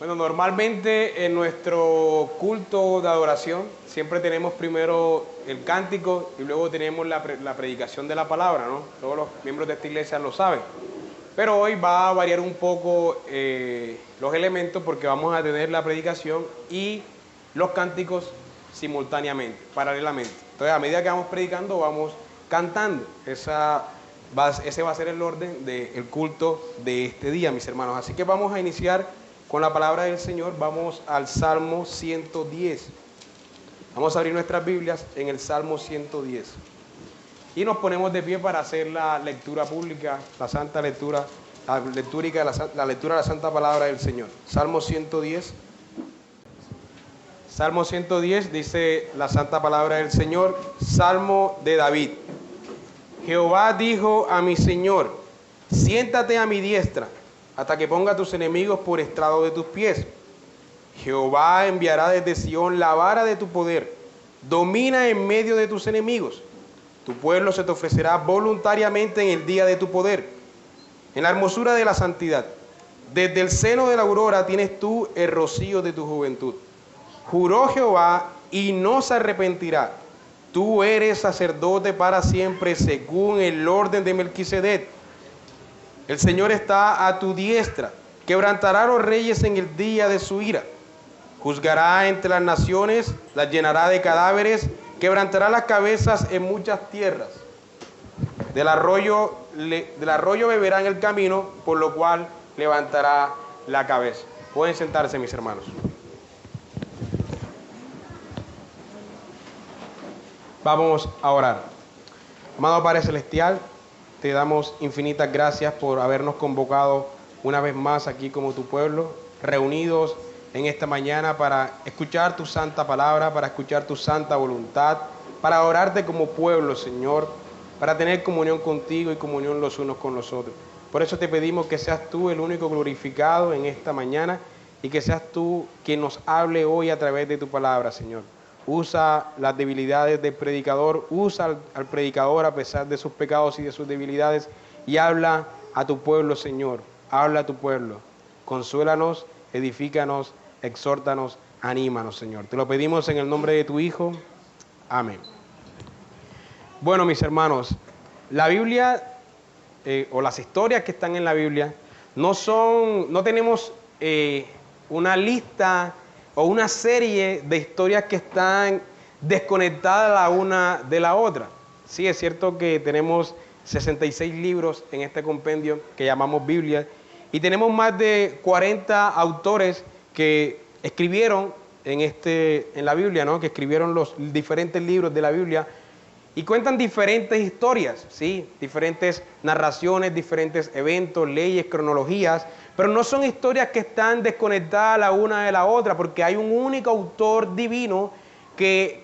Bueno, normalmente en nuestro culto de adoración siempre tenemos primero el cántico y luego tenemos la predicación de la palabra, ¿no? Todos los miembros de esta iglesia lo saben. Pero hoy va a variar un poco los elementos porque vamos a tener la predicación y los cánticos simultáneamente, paralelamente. Entonces, a medida que vamos predicando, vamos cantando. Ese va a ser el orden del culto de este día, mis hermanos. Así que vamos a iniciar con la palabra del Señor. Vamos al Salmo 110. Vamos a abrir nuestras Biblias en el Salmo 110. Y nos ponemos de pie para hacer la lectura pública, la santa lectura, la lectura de la santa palabra del Señor. Salmo 110. Salmo 110 dice la santa palabra del Señor, Salmo de David. Jehová dijo a mi Señor, siéntate a mi diestra, hasta que ponga a tus enemigos por estrado de tus pies. Jehová enviará desde Sión la vara de tu poder, domina en medio de tus enemigos. Tu pueblo se te ofrecerá voluntariamente en el día de tu poder, en la hermosura de la santidad. Desde el seno de la aurora tienes tú el rocío de tu juventud. Juró Jehová y no se arrepentirá. Tú eres sacerdote para siempre según el orden de Melquisedec. El Señor está a tu diestra, quebrantará a los reyes en el día de su ira. Juzgará entre las naciones, las llenará de cadáveres, quebrantará las cabezas en muchas tierras. Del arroyo beberá en el camino, por lo cual levantará la cabeza. Pueden sentarse, mis hermanos. Vamos a orar. Amado Padre Celestial, te damos infinitas gracias por habernos convocado una vez más aquí como tu pueblo, reunidos en esta mañana para escuchar tu santa palabra, para escuchar tu santa voluntad, para adorarte como pueblo, Señor, para tener comunión contigo y comunión los unos con los otros. Por eso te pedimos que seas tú el único glorificado en esta mañana y que seas tú quien nos hable hoy a través de tu palabra, Señor. Usa las debilidades del predicador, usa al predicador a pesar de sus pecados y de sus debilidades y habla a tu pueblo, Señor, habla a tu pueblo. Consuélanos, edifícanos, exhórtanos, anímanos, Señor. Te lo pedimos en el nombre de tu Hijo. Amén. Bueno, mis hermanos, la Biblia o las historias que están en la Biblia no tenemos una lista o una serie de historias que están desconectadas la una de la otra. Sí, es cierto que tenemos 66 libros en este compendio que llamamos Biblia y tenemos más de 40 autores que escribieron en la Biblia, ¿no? Que escribieron los diferentes libros de la Biblia y cuentan diferentes historias, ¿sí? Diferentes narraciones, diferentes eventos, leyes, cronologías, pero no son historias que están desconectadas la una de la otra, porque hay un único autor divino que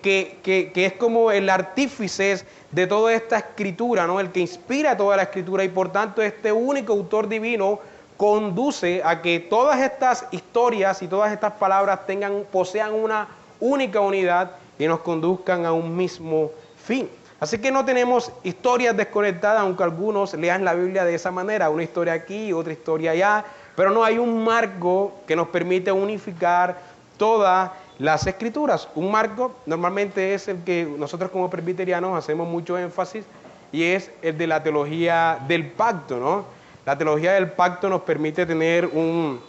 es como el artífice de toda esta escritura, ¿no? El que inspira toda la escritura, y por tanto este único autor divino conduce a que todas estas historias y todas estas palabras posean una única unidad y nos conduzcan a un mismo fin. Así que no tenemos historias desconectadas, aunque algunos lean la Biblia de esa manera, una historia aquí, otra historia allá, pero no hay un marco que nos permite unificar todas las escrituras. Un marco normalmente es el que nosotros como presbiterianos hacemos mucho énfasis y es el de la teología del pacto, ¿no? La teología del pacto nos permite tener un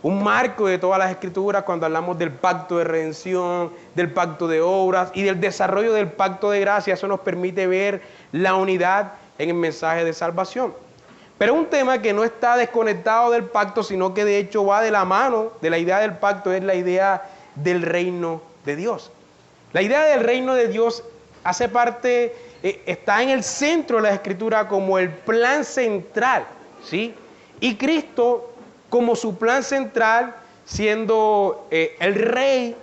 marco de todas las escrituras cuando hablamos del pacto de redención, del pacto de obras y del desarrollo del pacto de gracia. Eso nos permite ver la unidad en el mensaje de salvación. Pero un tema que no está desconectado del pacto, sino que de hecho va de la mano de la idea del pacto, es la idea del reino de Dios. La idea del reino de Dios hace parte, está en el centro de la escritura como el plan central, ¿sí? Y Cristo como su plan central, siendo el rey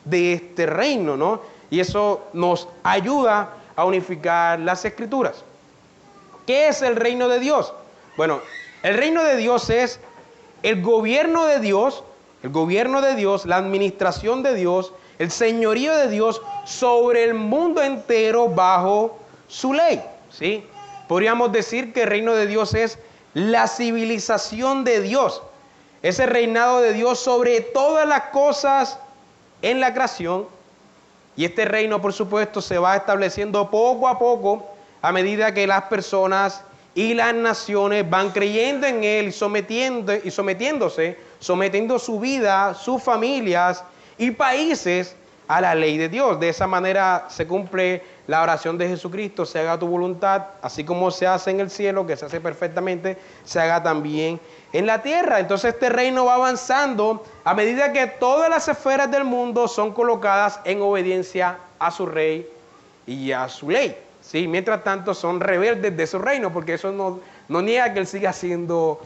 de este reino, ¿no? Y eso nos ayuda a unificar las escrituras. ¿Qué es el reino de Dios? Bueno, el reino de Dios es el gobierno de Dios, la administración de Dios, el señorío de Dios sobre el mundo entero bajo su ley, ¿sí? Podríamos decir que el reino de Dios es la civilización de Dios. ese reinado de Dios sobre todas las cosas en la creación. Y este reino, por supuesto, se va estableciendo poco a poco a medida que las personas y las naciones van creyendo en Él y sometiendo su vida, sus familias y países a la ley de Dios. De esa manera se cumple la oración de Jesucristo: se haga tu voluntad, así como se hace en el cielo, que se hace perfectamente, se haga también en la tierra. Entonces este reino va avanzando a medida que todas las esferas del mundo son colocadas en obediencia a su rey y a su ley. ¿Sí? Mientras tanto son rebeldes de su reino, porque eso no niega que él siga siendo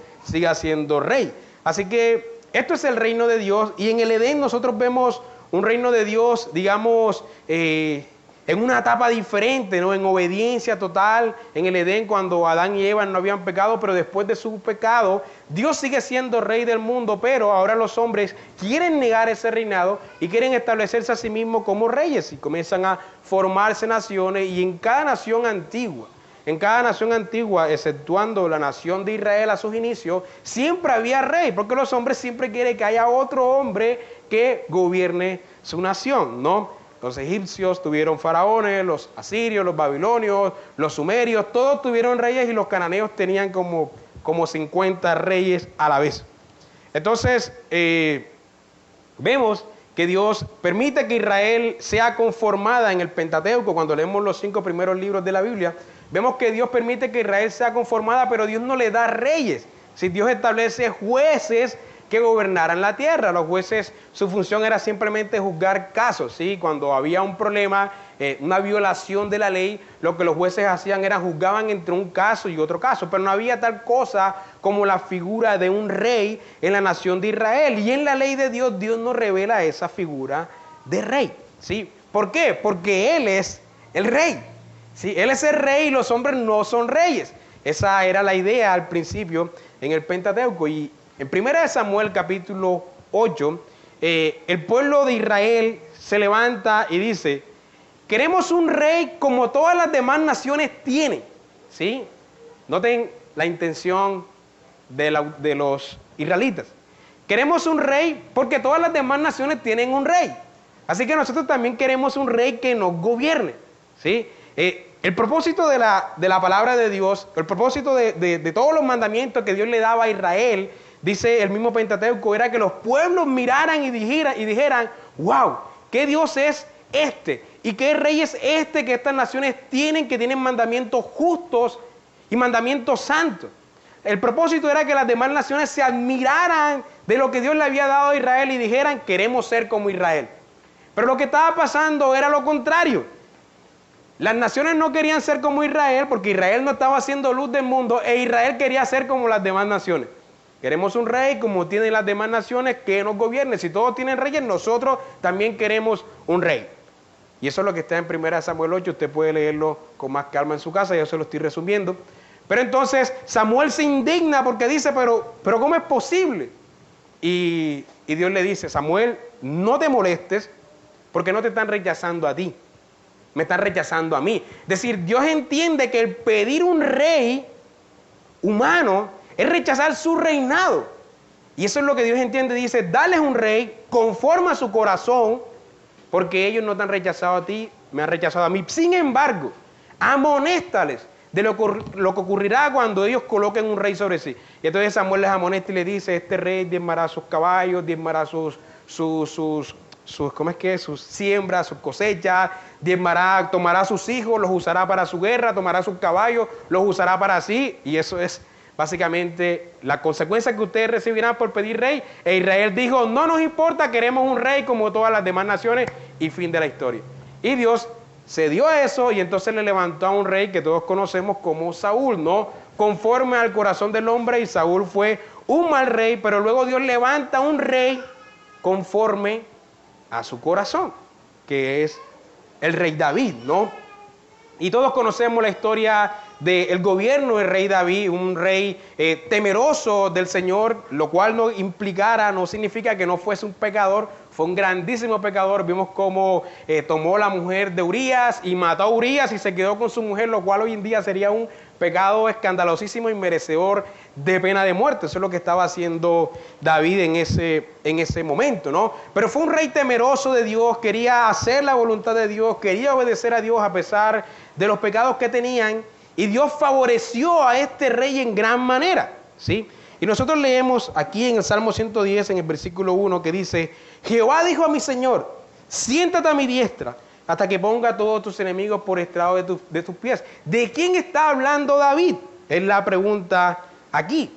rey. Así que esto es el reino de Dios, y en el Edén nosotros vemos un reino de Dios, digamos, en una etapa diferente, ¿no? En obediencia total en el Edén, cuando Adán y Eva no habían pecado, pero después de su pecado, Dios sigue siendo rey del mundo, pero ahora los hombres quieren negar ese reinado y quieren establecerse a sí mismos como reyes, y comienzan a formarse naciones. Y en cada nación antigua, exceptuando la nación de Israel a sus inicios, siempre había rey, porque los hombres siempre quieren que haya otro hombre que gobierne su nación, ¿no? Los egipcios tuvieron faraones, los asirios, los babilonios, los sumerios, todos tuvieron reyes, y los cananeos tenían como 50 reyes a la vez. Entonces, vemos que Dios permite que Israel sea conformada en el Pentateuco. Cuando leemos los 5 primeros libros de la Biblia, vemos que Dios permite que Israel sea conformada, pero Dios no le da reyes. Si Dios establece jueces que gobernaran la tierra. Los jueces, su función era simplemente juzgar casos, ¿sí? Cuando había un problema, una violación de la ley, lo que los jueces hacían era juzgaban entre un caso y otro caso, pero no había tal cosa como la figura de un rey en la nación de Israel. Y en la ley de Dios, Dios no revela esa figura de rey, ¿sí? ¿Por qué? Porque Él es el rey, ¿sí? Él es el rey y los hombres no son reyes. Esa era la idea al principio en el Pentateuco. Y en 1 Samuel capítulo 8, el pueblo de Israel se levanta y dice: queremos un rey como todas las demás naciones tienen, ¿sí? Noten la intención de los israelitas. Queremos un rey porque todas las demás naciones tienen un rey. Así que nosotros también queremos un rey que nos gobierne, ¿sí? El propósito de la palabra de Dios, el propósito de todos los mandamientos que Dios le daba a Israel, dice el mismo Pentateuco, era que los pueblos miraran y dijeran: wow, ¿qué Dios es este? ¿Y qué rey es este que estas naciones tienen, que tienen mandamientos justos y mandamientos santos? El propósito era que las demás naciones se admiraran de lo que Dios le había dado a Israel y dijeran: queremos ser como Israel. Pero lo que estaba pasando era lo contrario. Las naciones no querían ser como Israel, porque Israel no estaba haciendo luz del mundo, e Israel quería ser como las demás naciones. Queremos un rey como tienen las demás naciones, que nos gobierne. Si todos tienen reyes, nosotros también queremos un rey. Y eso es lo que está en 1 Samuel 8. Usted puede leerlo con más calma en su casa, yo se lo estoy resumiendo. Pero entonces Samuel se indigna porque dice: pero ¿cómo es posible? Y Dios le dice: Samuel, no te molestes, porque no te están rechazando a ti, me están rechazando a mí. Es decir, Dios entiende que el pedir un rey humano es rechazar su reinado. Y eso es lo que Dios entiende. Dice: dales un rey conforme a su corazón, porque ellos no te han rechazado a ti, me han rechazado a mí. Sin embargo, amonéstales de lo que ocurrirá cuando ellos coloquen un rey sobre sí. Y entonces Samuel les amonesta y le dice: este rey diezmará sus caballos, diezmará sus siembras, sus cosechas, tomará a sus hijos, los usará para su guerra, tomará sus caballos, los usará para sí. Y eso es básicamente la consecuencia que ustedes recibirán por pedir rey. E Israel dijo: no nos importa, queremos un rey como todas las demás naciones, y fin de la historia. Y Dios se dio a eso, y entonces le levantó a un rey que todos conocemos como Saúl, ¿no? Conforme al corazón del hombre, y Saúl fue un mal rey, pero luego Dios levanta a un rey conforme a su corazón, que es el rey David, ¿no? Y todos conocemos la historia del gobierno del rey David, un rey temeroso del Señor, lo cual no implicara, no significa que no fuese un pecador, fue un grandísimo pecador. Vimos cómo tomó la mujer de Urías y mató a Urías y se quedó con su mujer, lo cual hoy en día sería un pecado escandalosísimo y merecedor de pena de muerte. Eso es lo que estaba haciendo David en ese momento, ¿no? Pero fue un rey temeroso de Dios, quería hacer la voluntad de Dios, quería obedecer a Dios a pesar de los pecados que tenían, y Dios favoreció a este rey en gran manera, ¿sí? Y nosotros leemos aquí en el Salmo 110, en el versículo 1, que dice: Jehová dijo a mi Señor, siéntate a mi diestra, hasta que ponga a todos tus enemigos por estrado de tus pies. ¿De quién está hablando David? Es la pregunta aquí.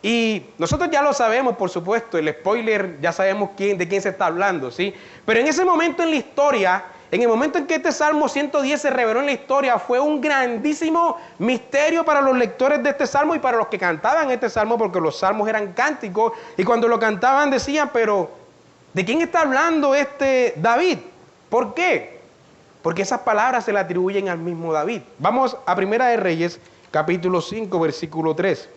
Y nosotros ya lo sabemos, por supuesto, el spoiler, ya sabemos de quién se está hablando, ¿sí? Pero en ese momento en la historia, en el momento en que este Salmo 110 se reveló en la historia, fue un grandísimo misterio para los lectores de este Salmo y para los que cantaban este Salmo, porque los salmos eran cánticos, y cuando lo cantaban decían: pero ¿de quién está hablando este David? ¿Por qué? Porque esas palabras se le atribuyen al mismo David. Vamos a Primera de Reyes, capítulo 5, versículo 3.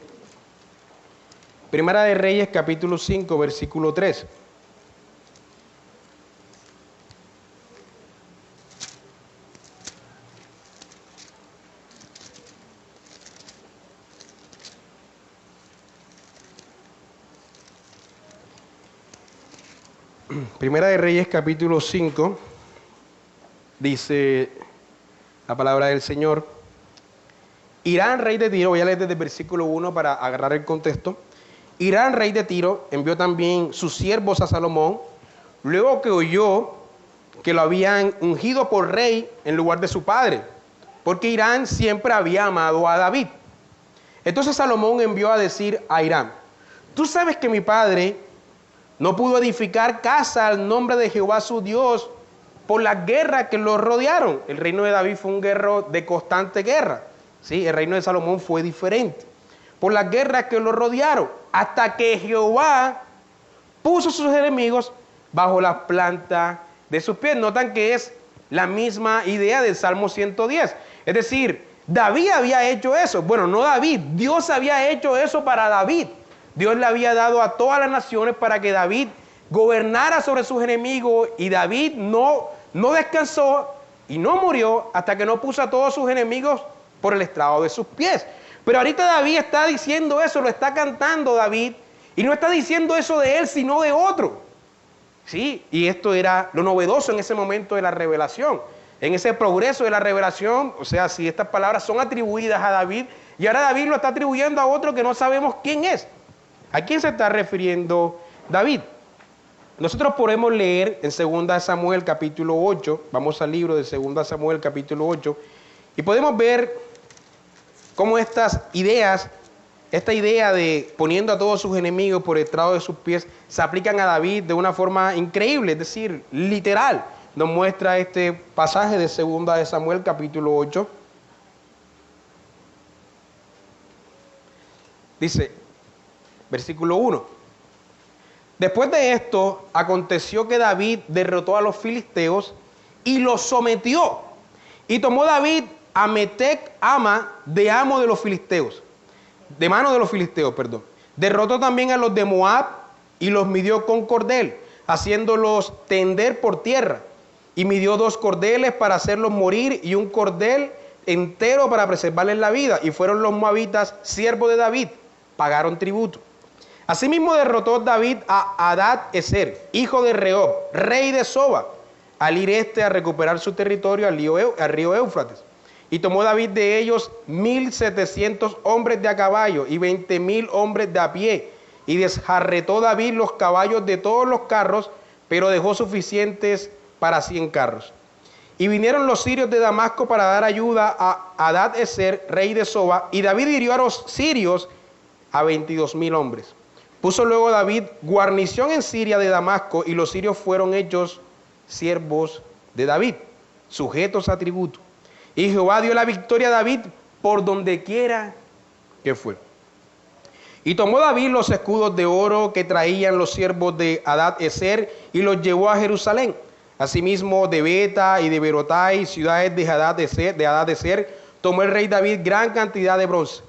Primera de Reyes, capítulo 5, versículo 3. Primera de Reyes, capítulo 5, dice la palabra del Señor: Hirán, rey de Tiro, voy a leer desde el versículo 1 para agarrar el contexto. Hirán, rey de Tiro, envió también sus siervos a Salomón, luego que oyó que lo habían ungido por rey en lugar de su padre, porque Hirán siempre había amado a David. Entonces Salomón envió a decir a Hirán: tú sabes que mi padre no pudo edificar casa al nombre de Jehová su Dios por las guerras que lo rodearon. El reino de David fue un guerrero de constante guerra, ¿sí? El reino de Salomón fue diferente. Por las guerras que lo rodearon, hasta que Jehová puso a sus enemigos bajo las plantas de sus pies. Notan que es la misma idea del Salmo 110. Es decir, David había hecho eso. Bueno, no David, Dios había hecho eso para David. Dios le había dado a todas las naciones para que David gobernara sobre sus enemigos, y David no descansó y no murió hasta que no puso a todos sus enemigos por el estrado de sus pies. Pero ahorita David está diciendo eso, lo está cantando David, y no está diciendo eso de él, sino de otro. Sí, y esto era lo novedoso en ese momento de la revelación, en ese progreso de la revelación. O sea, si estas palabras son atribuidas a David, y ahora David lo está atribuyendo a otro que no sabemos quién es. ¿A quién se está refiriendo David? Nosotros podemos leer en 2 Samuel capítulo 8, vamos al libro de 2 Samuel capítulo 8, y podemos ver cómo esta idea de poniendo a todos sus enemigos por el estrado de sus pies, se aplican a David de una forma increíble, es decir, literal. Nos muestra este pasaje de 2 Samuel capítulo 8. Dice, versículo 1. Después de esto, aconteció que David derrotó a los filisteos y los sometió. Y tomó David a Metec Ama de amo de los filisteos, de mano de los filisteos, perdón. Derrotó también a los de Moab y los midió con cordel, haciéndolos tender por tierra. Y midió 2 cordeles para hacerlos morir y un cordel entero para preservarles la vida. Y fueron los moabitas, siervos de David, pagaron tributo. Asimismo derrotó David a Hadad-Ezer, hijo de Rehob, rey de Soba, al ir a recuperar su territorio al río Éufrates. Y tomó David de ellos 1,700 hombres de a caballo y 20,000 hombres de a pie. Y desjarretó David los caballos de todos los carros, pero dejó suficientes para 100 carros. Y vinieron los sirios de Damasco para dar ayuda a Hadad-Ezer, rey de Soba, y David hirió a los sirios a 22,000 hombres. Puso luego David guarnición en Siria de Damasco, y los sirios fueron hechos siervos de David, sujetos a tributo. Y Jehová dio la victoria a David por donde quiera que fue. Y tomó David los escudos de oro que traían los siervos de Hadad-Ezer y los llevó a Jerusalén. Asimismo de Beta y de Berotai, ciudades de Hadad-Ezer, tomó el rey David gran cantidad de bronce.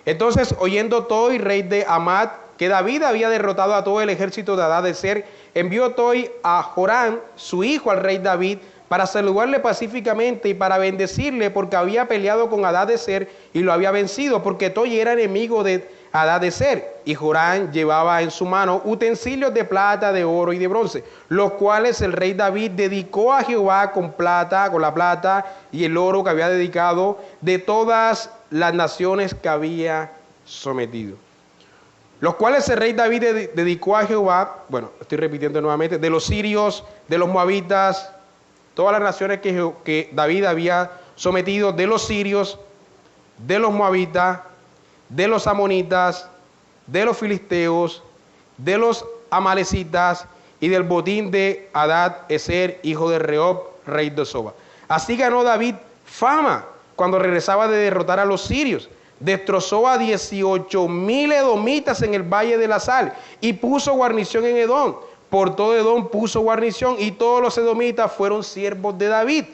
Entonces, oyendo Toi, rey de Hamat, que David había derrotado a todo el ejército de Hadadezer, envió Toi a Joram, su hijo, al rey David, para saludarle pacíficamente y para bendecirle, porque había peleado con Hadadezer y lo había vencido, porque Toi era enemigo de Hadadezer. Y Joram llevaba en su mano utensilios de plata, de oro y de bronce, los cuales el rey David dedicó a Jehová con la plata y el oro que había dedicado de todas las naciones que había sometido. Los cuales el rey David dedicó a Jehová, bueno, estoy repitiendo nuevamente, de los sirios, de los moabitas, todas las naciones que David había sometido, de los sirios, de los moabitas, de los amonitas, de los filisteos, de los amalecitas y del botín de Hadad-ezer, hijo de Rehob, rey de Soba. Así ganó David fama cuando regresaba de derrotar a los sirios. Destrozó a 18,000 edomitas en el valle de la sal y puso guarnición en Edom. Por todo Edom puso guarnición y todos los edomitas fueron siervos de David.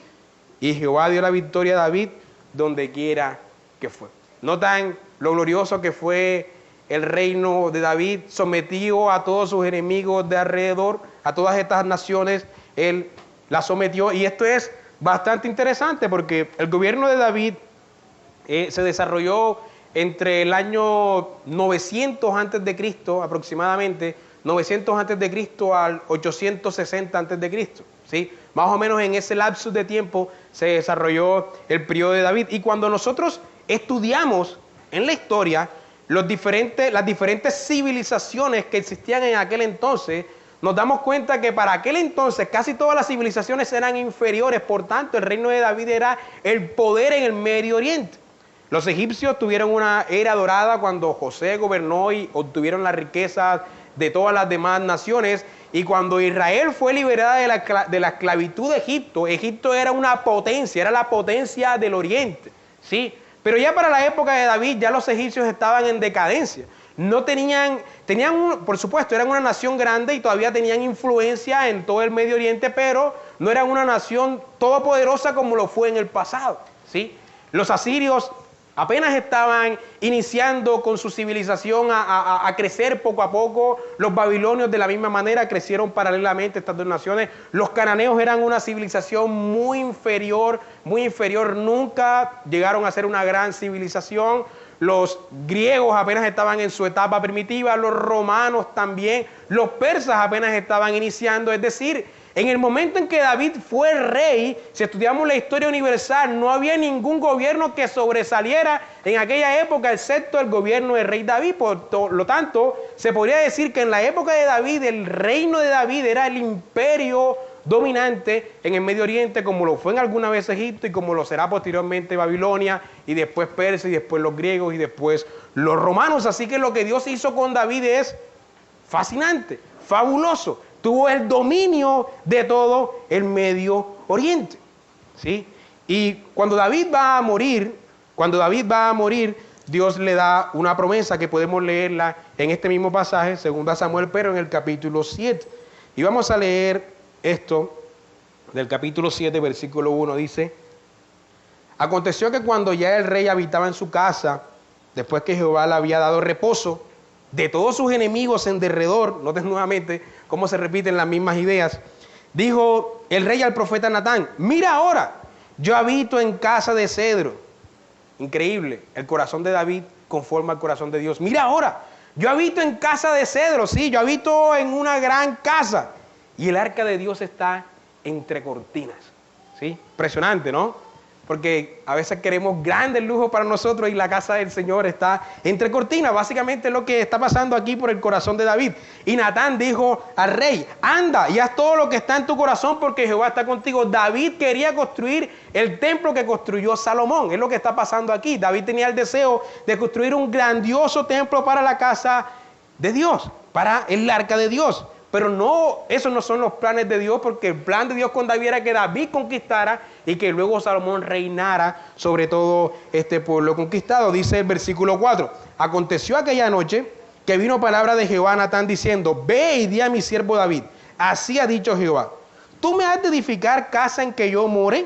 Y Jehová dio la victoria a David donde quiera que fue. Notan lo glorioso que fue el reino de David, sometió a todos sus enemigos de alrededor, a todas estas naciones, él las sometió. Y esto es bastante interesante porque el gobierno de David se desarrolló entre el año 900 antes de Cristo, aproximadamente 900 antes de Cristo al 860 antes de Cristo, ¿sí? Más o menos en ese lapsus de tiempo se desarrolló el periodo de David. Y cuando nosotros estudiamos en la historia las diferentes civilizaciones que existían en aquel entonces, nos damos cuenta que para aquel entonces casi todas las civilizaciones eran inferiores. Por tanto, el reino de David era el poder en el Medio Oriente. Los egipcios tuvieron una era dorada cuando José gobernó y obtuvieron las riquezas de todas las demás naciones. Y cuando Israel fue liberada de la esclavitud de Egipto, Egipto era una potencia, era la potencia del Oriente, ¿sí? Pero ya para la época de David, ya los egipcios estaban en decadencia. No por supuesto, eran una nación grande y todavía tenían influencia en todo el Medio Oriente, pero no eran una nación todopoderosa como lo fue en el pasado, ¿sí? Los asirios apenas estaban iniciando con su civilización a crecer poco a poco. Los babilonios de la misma manera crecieron paralelamente estas dos naciones. Los cananeos eran una civilización muy inferior, nunca llegaron a ser una gran civilización. Los griegos apenas estaban en su etapa primitiva, los romanos también, los persas apenas estaban iniciando, es decir, en el momento en que David fue rey, si estudiamos la historia universal, no había ningún gobierno que sobresaliera en aquella época, excepto el gobierno del rey David. Por lo tanto, se podría decir que en la época de David, el reino de David era el imperio dominante en el Medio Oriente, como lo fue en alguna vez Egipto y como lo será posteriormente Babilonia, y después Persia, y después los griegos, y después los romanos. Así que lo que Dios hizo con David es fascinante, fabuloso. Tuvo el dominio de todo el Medio Oriente, ¿sí? Y cuando David va a morir, Dios le da una promesa que podemos leerla en este mismo pasaje, 2 Samuel, pero en el capítulo 7. Y vamos a leer esto del capítulo 7, versículo 1, dice: aconteció que cuando ya el rey habitaba en su casa, después que Jehová le había dado reposo de todos sus enemigos en derredor, noten nuevamente cómo se repiten las mismas ideas, dijo el rey al profeta Natán: mira ahora, yo habito en casa de cedro. Increíble, el corazón de David conforme al corazón de Dios. Mira ahora, yo habito en casa de cedro, sí, yo habito en una gran casa, y el arca de Dios está entre cortinas, ¿sí? Impresionante, ¿no? Porque a veces queremos grandes lujos para nosotros y la casa del Señor está entre cortinas. Básicamente es lo que está pasando aquí por el corazón de David. Y Natán dijo al rey: anda y haz todo lo que está en tu corazón porque Jehová está contigo. David quería construir el templo que construyó Salomón. Es lo que está pasando aquí. David tenía el deseo de construir un grandioso templo para la casa de Dios, para el arca de Dios. Pero no, esos no son los planes de Dios, porque el plan de Dios con David era que David conquistara y que luego Salomón reinara sobre todo este pueblo conquistado. Dice el versículo 4: aconteció aquella noche que vino palabra de Jehová a Natán diciendo: ve y di a mi siervo David, así ha dicho Jehová, ¿tú me has de edificar casa en que yo more?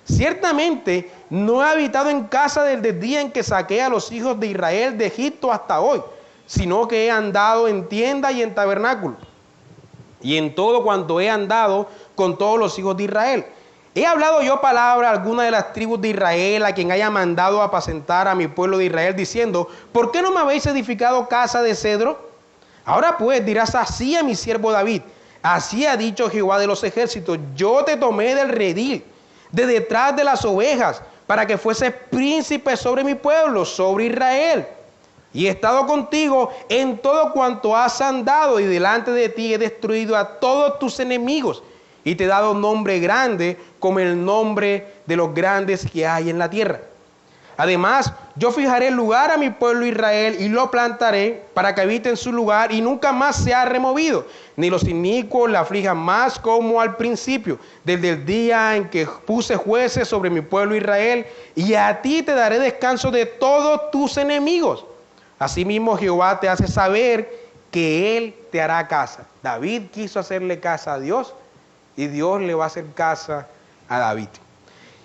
Ciertamente no he habitado en casa desde el día en que saqué a los hijos de Israel de Egipto hasta hoy, sino que he andado en tienda y en tabernáculo, y en todo cuanto he andado con todos los hijos de Israel. ¿He hablado yo palabra a alguna de las tribus de Israel, a quien haya mandado a apacentar a mi pueblo de Israel, diciendo, ¿por qué no me habéis edificado casa de cedro? Ahora pues dirás así a mi siervo David, así ha dicho Jehová de los ejércitos, yo te tomé del redil, de detrás de las ovejas, para que fueses príncipe sobre mi pueblo, sobre Israel. Y he estado contigo en todo cuanto has andado, y delante de ti he destruido a todos tus enemigos, y te he dado nombre grande como el nombre de los grandes que hay en la tierra. Además, yo fijaré lugar a mi pueblo Israel y lo plantaré para que habite en su lugar y nunca más sea removido, ni los inicuos la aflijan más como al principio, desde el día en que puse jueces sobre mi pueblo Israel, y a ti te daré descanso de todos tus enemigos. Asimismo, Jehová te hace saber que Él te hará casa. David quiso hacerle casa a Dios y Dios le va a hacer casa a David.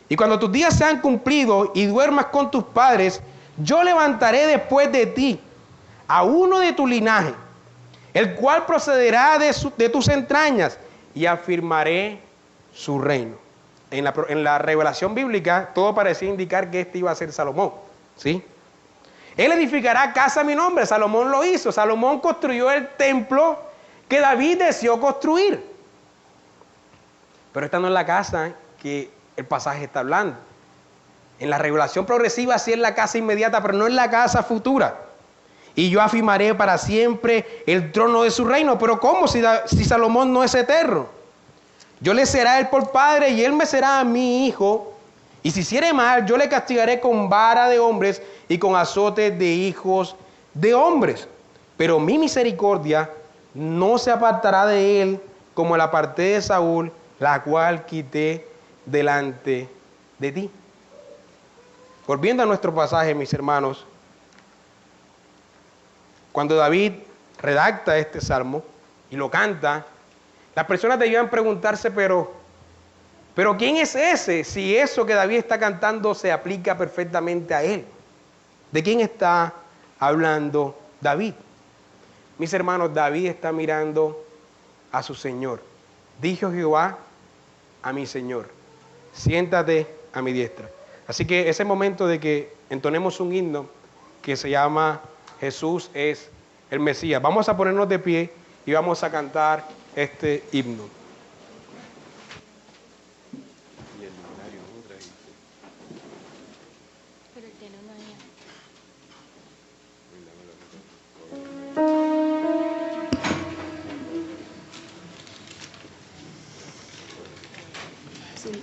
Y cuando tus días sean cumplidos y duermas con tus padres, yo levantaré después de ti a uno de tu linaje, el cual procederá de tus entrañas, y afirmaré su reino. En la revelación bíblica, todo parecía indicar que este iba a ser Salomón, ¿sí? Él edificará casa a mi nombre. Salomón lo hizo. Salomón construyó el templo que David deseó construir. Pero esta no es la casa que el pasaje está hablando. En la revelación progresiva sí es la casa inmediata, pero no es la casa futura. Y yo afirmaré para siempre el trono de su reino. Pero ¿cómo si Salomón no es eterno? Yo le será él por padre y él me será a mi hijo. Y si hiciere mal, yo le castigaré con vara de hombres y con azotes de hijos de hombres. Pero mi misericordia no se apartará de él como la aparté de Saúl, la cual quité delante de ti. Volviendo a nuestro pasaje, mis hermanos, cuando David redacta este salmo y lo canta, las personas debían preguntarse, pero ¿quién es ese? Si eso que David está cantando se aplica perfectamente a él. ¿De quién está hablando David? Mis hermanos, David está mirando a su Señor. Dijo Jehová a mi Señor, siéntate a mi diestra. Así que es el momento de que entonemos un himno que se llama Jesús es el Mesías. Vamos a ponernos de pie y vamos a cantar este himno. El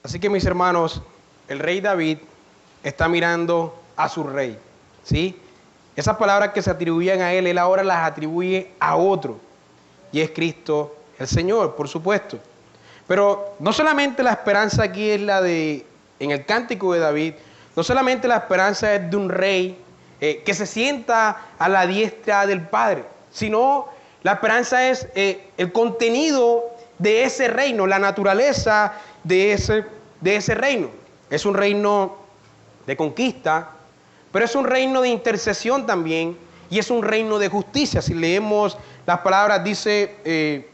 Así que mis hermanos, el rey David está mirando a su rey, ¿sí? Esas palabras que se atribuían a él ahora las atribuye a otro, y es Cristo el Señor, por supuesto. Pero no solamente la esperanza aquí es la de, en el cántico de David, no solamente la esperanza es de un rey que se sienta a la diestra del Padre, sino la esperanza es el contenido de ese reino, la naturaleza de ese reino. Es un reino de conquista, pero es un reino de intercesión también, y es un reino de justicia. Si leemos las palabras, dice,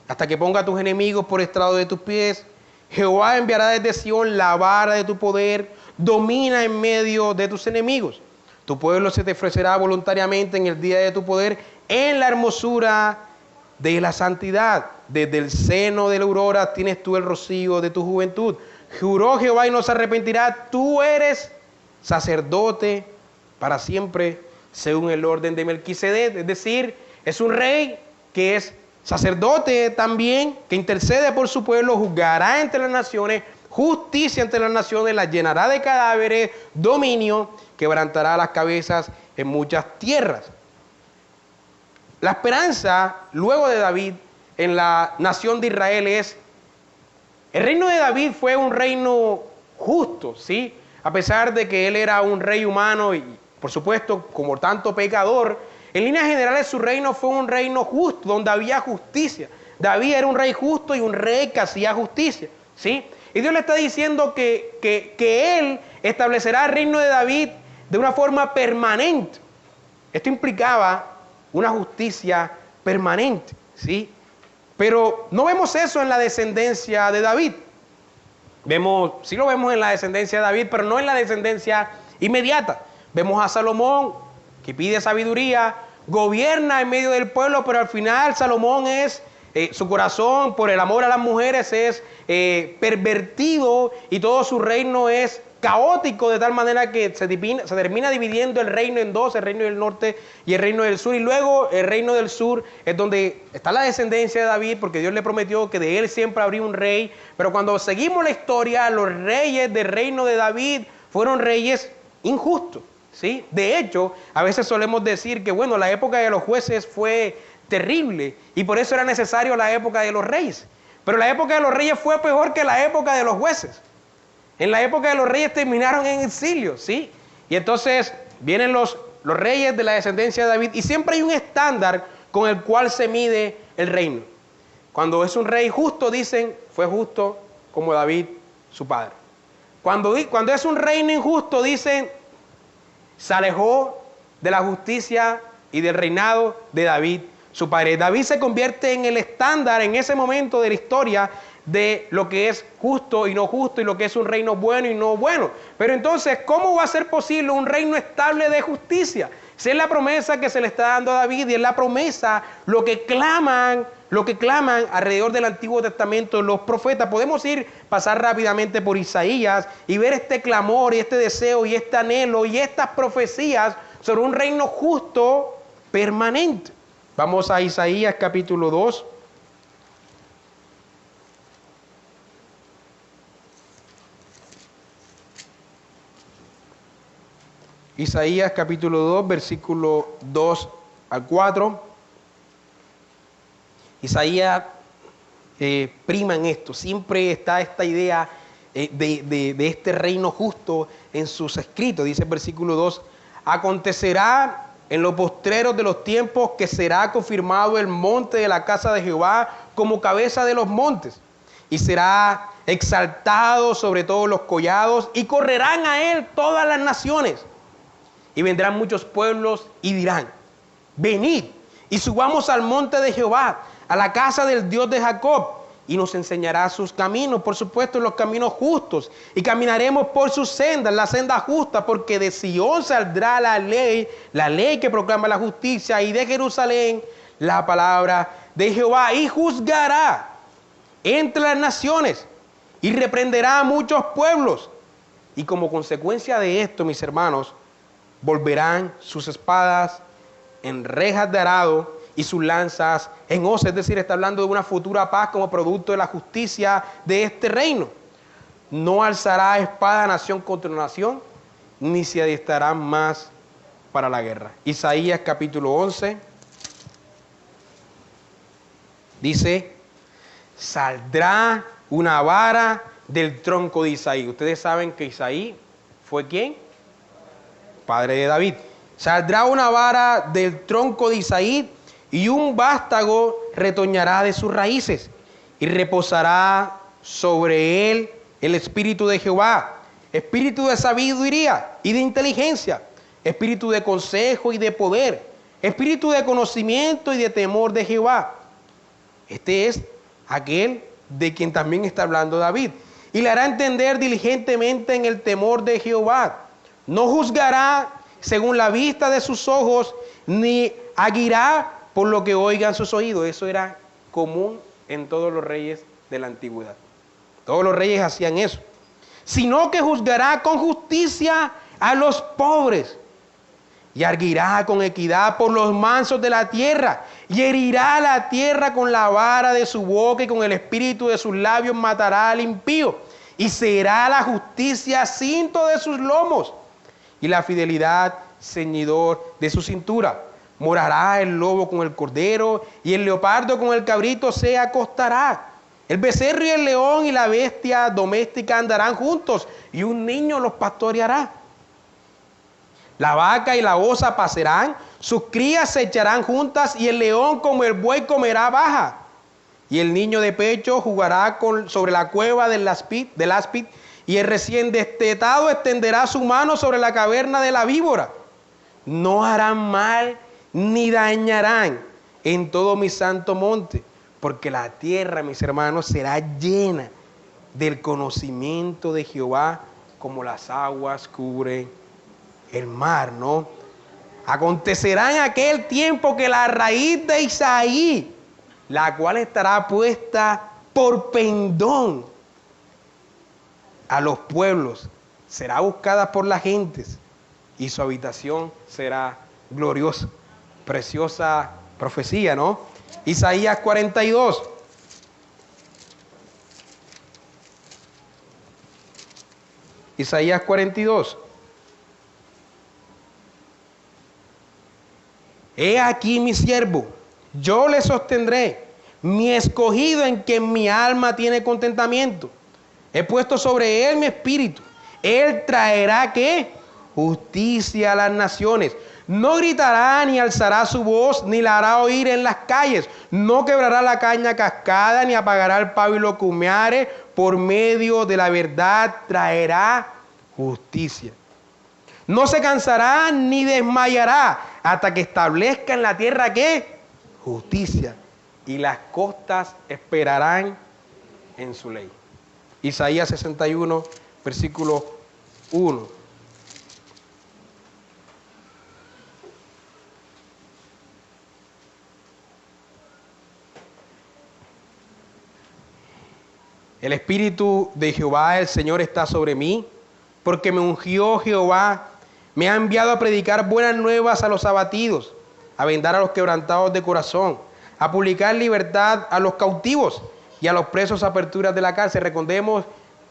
hasta que ponga a tus enemigos por estrado de tus pies, Jehová enviará desde Sión la vara de tu poder, domina en medio de tus enemigos. Tu pueblo se te ofrecerá voluntariamente en el día de tu poder, en la hermosura de la santidad. Desde el seno de la aurora tienes tú el rocío de tu juventud. Juró Jehová y no se arrepentirá, tú eres sacerdote para siempre, según el orden de Melquisedec. Es decir, es un rey que es sacerdote también, que intercede por su pueblo, juzgará entre las naciones, justicia entre las naciones, las llenará de cadáveres, dominio, quebrantará las cabezas en muchas tierras. La esperanza, luego de David, en la nación de Israel es, el reino de David fue un reino justo, ¿sí? A pesar de que él era un rey humano y, por supuesto, como tanto pecador, en líneas generales su reino fue un reino justo, donde había justicia. David era un rey justo y un rey que hacía justicia, ¿sí? Y Dios le está diciendo que él establecerá el reino de David de una forma permanente. Esto implicaba una justicia permanente, ¿sí? Pero no vemos eso en la descendencia de David. Sí lo vemos en la descendencia de David, pero no en la descendencia inmediata. Vemos a Salomón, que pide sabiduría, gobierna en medio del pueblo, pero al final Salomón su corazón por el amor a las mujeres es pervertido y todo su reino es caótico, de tal manera que se termina dividiendo el reino en dos, el reino del norte y el reino del sur. Y luego el reino del sur es donde está la descendencia de David, porque Dios le prometió que de él siempre habría un rey. Pero cuando seguimos la historia, los reyes del reino de David fueron reyes injustos, ¿sí? De hecho, a veces solemos decir que, bueno, la época de los jueces fue terrible y por eso era necesario la época de los reyes. Pero la época de los reyes fue peor que la época de los jueces. En la época de los reyes terminaron en exilio, ¿sí? Y entonces vienen los reyes de la descendencia de David y siempre hay un estándar con el cual se mide el reino. Cuando es un rey justo, dicen, fue justo como David, su padre. Cuando es un reino injusto, dicen, se alejó de la justicia y del reinado de David, su padre. David se convierte en el estándar en ese momento de la historia de lo que es justo y no justo, y lo que es un reino bueno y no bueno. Pero entonces, ¿cómo va a ser posible un reino estable de justicia? Si es la promesa que se le está dando a David, y es la promesa, lo que claman alrededor del Antiguo Testamento los profetas. Podemos pasar rápidamente por Isaías y ver este clamor y este deseo y este anhelo y estas profecías sobre un reino justo permanente. Vamos a Isaías capítulo 2. Isaías capítulo 2, versículo 2 al 4. Isaías prima en esto. Siempre está esta idea de este reino justo en sus escritos. Dice el versículo 2, acontecerá en los postreros de los tiempos que será confirmado el monte de la casa de Jehová como cabeza de los montes, y será exaltado sobre todos los collados, y correrán a él todas las naciones. Y vendrán muchos pueblos y dirán, venid y subamos al monte de Jehová, a la casa del Dios de Jacob, y nos enseñará sus caminos, por supuesto los caminos justos, y caminaremos por sus sendas, la senda justa, porque de Sión saldrá la ley que proclama la justicia, y de Jerusalén la palabra de Jehová, y juzgará entre las naciones, y reprenderá a muchos pueblos. Y como consecuencia de esto, mis hermanos, volverán sus espadas en rejas de arado y sus lanzas en hoz. Es decir, está hablando de una futura paz como producto de la justicia de este reino. No alzará espada nación contra nación, ni se adiestrarán más para la guerra. Isaías capítulo 11 dice: saldrá una vara del tronco de Isaí. Ustedes saben que Isaí fue ¿quién? Padre de David. Saldrá una vara del tronco de Isaí, y un vástago retoñará de sus raíces, y reposará sobre él el espíritu de Jehová, espíritu de sabiduría y de inteligencia, espíritu de consejo y de poder, espíritu de conocimiento y de temor de Jehová. Este es aquel de quien también está hablando David. Y le hará entender diligentemente en el temor de Jehová. No juzgará según la vista de sus ojos, ni aguirá por lo que oigan sus oídos. Eso era común en todos los reyes de la antigüedad. Todos los reyes hacían eso. Sino que juzgará con justicia a los pobres, y arguirá con equidad por los mansos de la tierra, y herirá la tierra con la vara de su boca, y con el espíritu de sus labios matará al impío, y será la justicia cinto de sus lomos, y la fidelidad ceñidor de su cintura. Morará el lobo con el cordero, y el leopardo con el cabrito se acostará. El becerro y el león y la bestia doméstica andarán juntos, y un niño los pastoreará. La vaca y la osa pasarán, sus crías se echarán juntas, y el león como el buey comerá baja. Y el niño de pecho jugará sobre la cueva del áspid, y el recién destetado extenderá su mano sobre la caverna de la víbora. No harán mal ni dañarán en todo mi santo monte, porque la tierra, mis hermanos, será llena del conocimiento de Jehová, como las aguas cubren el mar, ¿no? Acontecerá en aquel tiempo que la raíz de Isaí, la cual estará puesta por pendón a los pueblos, será buscada por las gentes, y su habitación será gloriosa. Preciosa profecía, ¿no? Isaías 42. Isaías 42. He aquí mi siervo, yo le sostendré, mi escogido en quien mi alma tiene contentamiento. He puesto sobre él mi espíritu. Él traerá ¿qué? Justicia a las naciones. No gritará ni alzará su voz, ni la hará oír en las calles. No quebrará la caña cascada, ni apagará el pábilo que humeare. Por medio de la verdad traerá justicia. No se cansará ni desmayará hasta que establezca en la tierra ¿qué? Justicia. Y las costas esperarán en su ley. Isaías 61, versículo 1. El Espíritu de Jehová, el Señor, está sobre mí, porque me ungió Jehová. Me ha enviado a predicar buenas nuevas a los abatidos, a vendar a los quebrantados de corazón, a publicar libertad a los cautivos y a los presos aperturas de la cárcel. Recordemos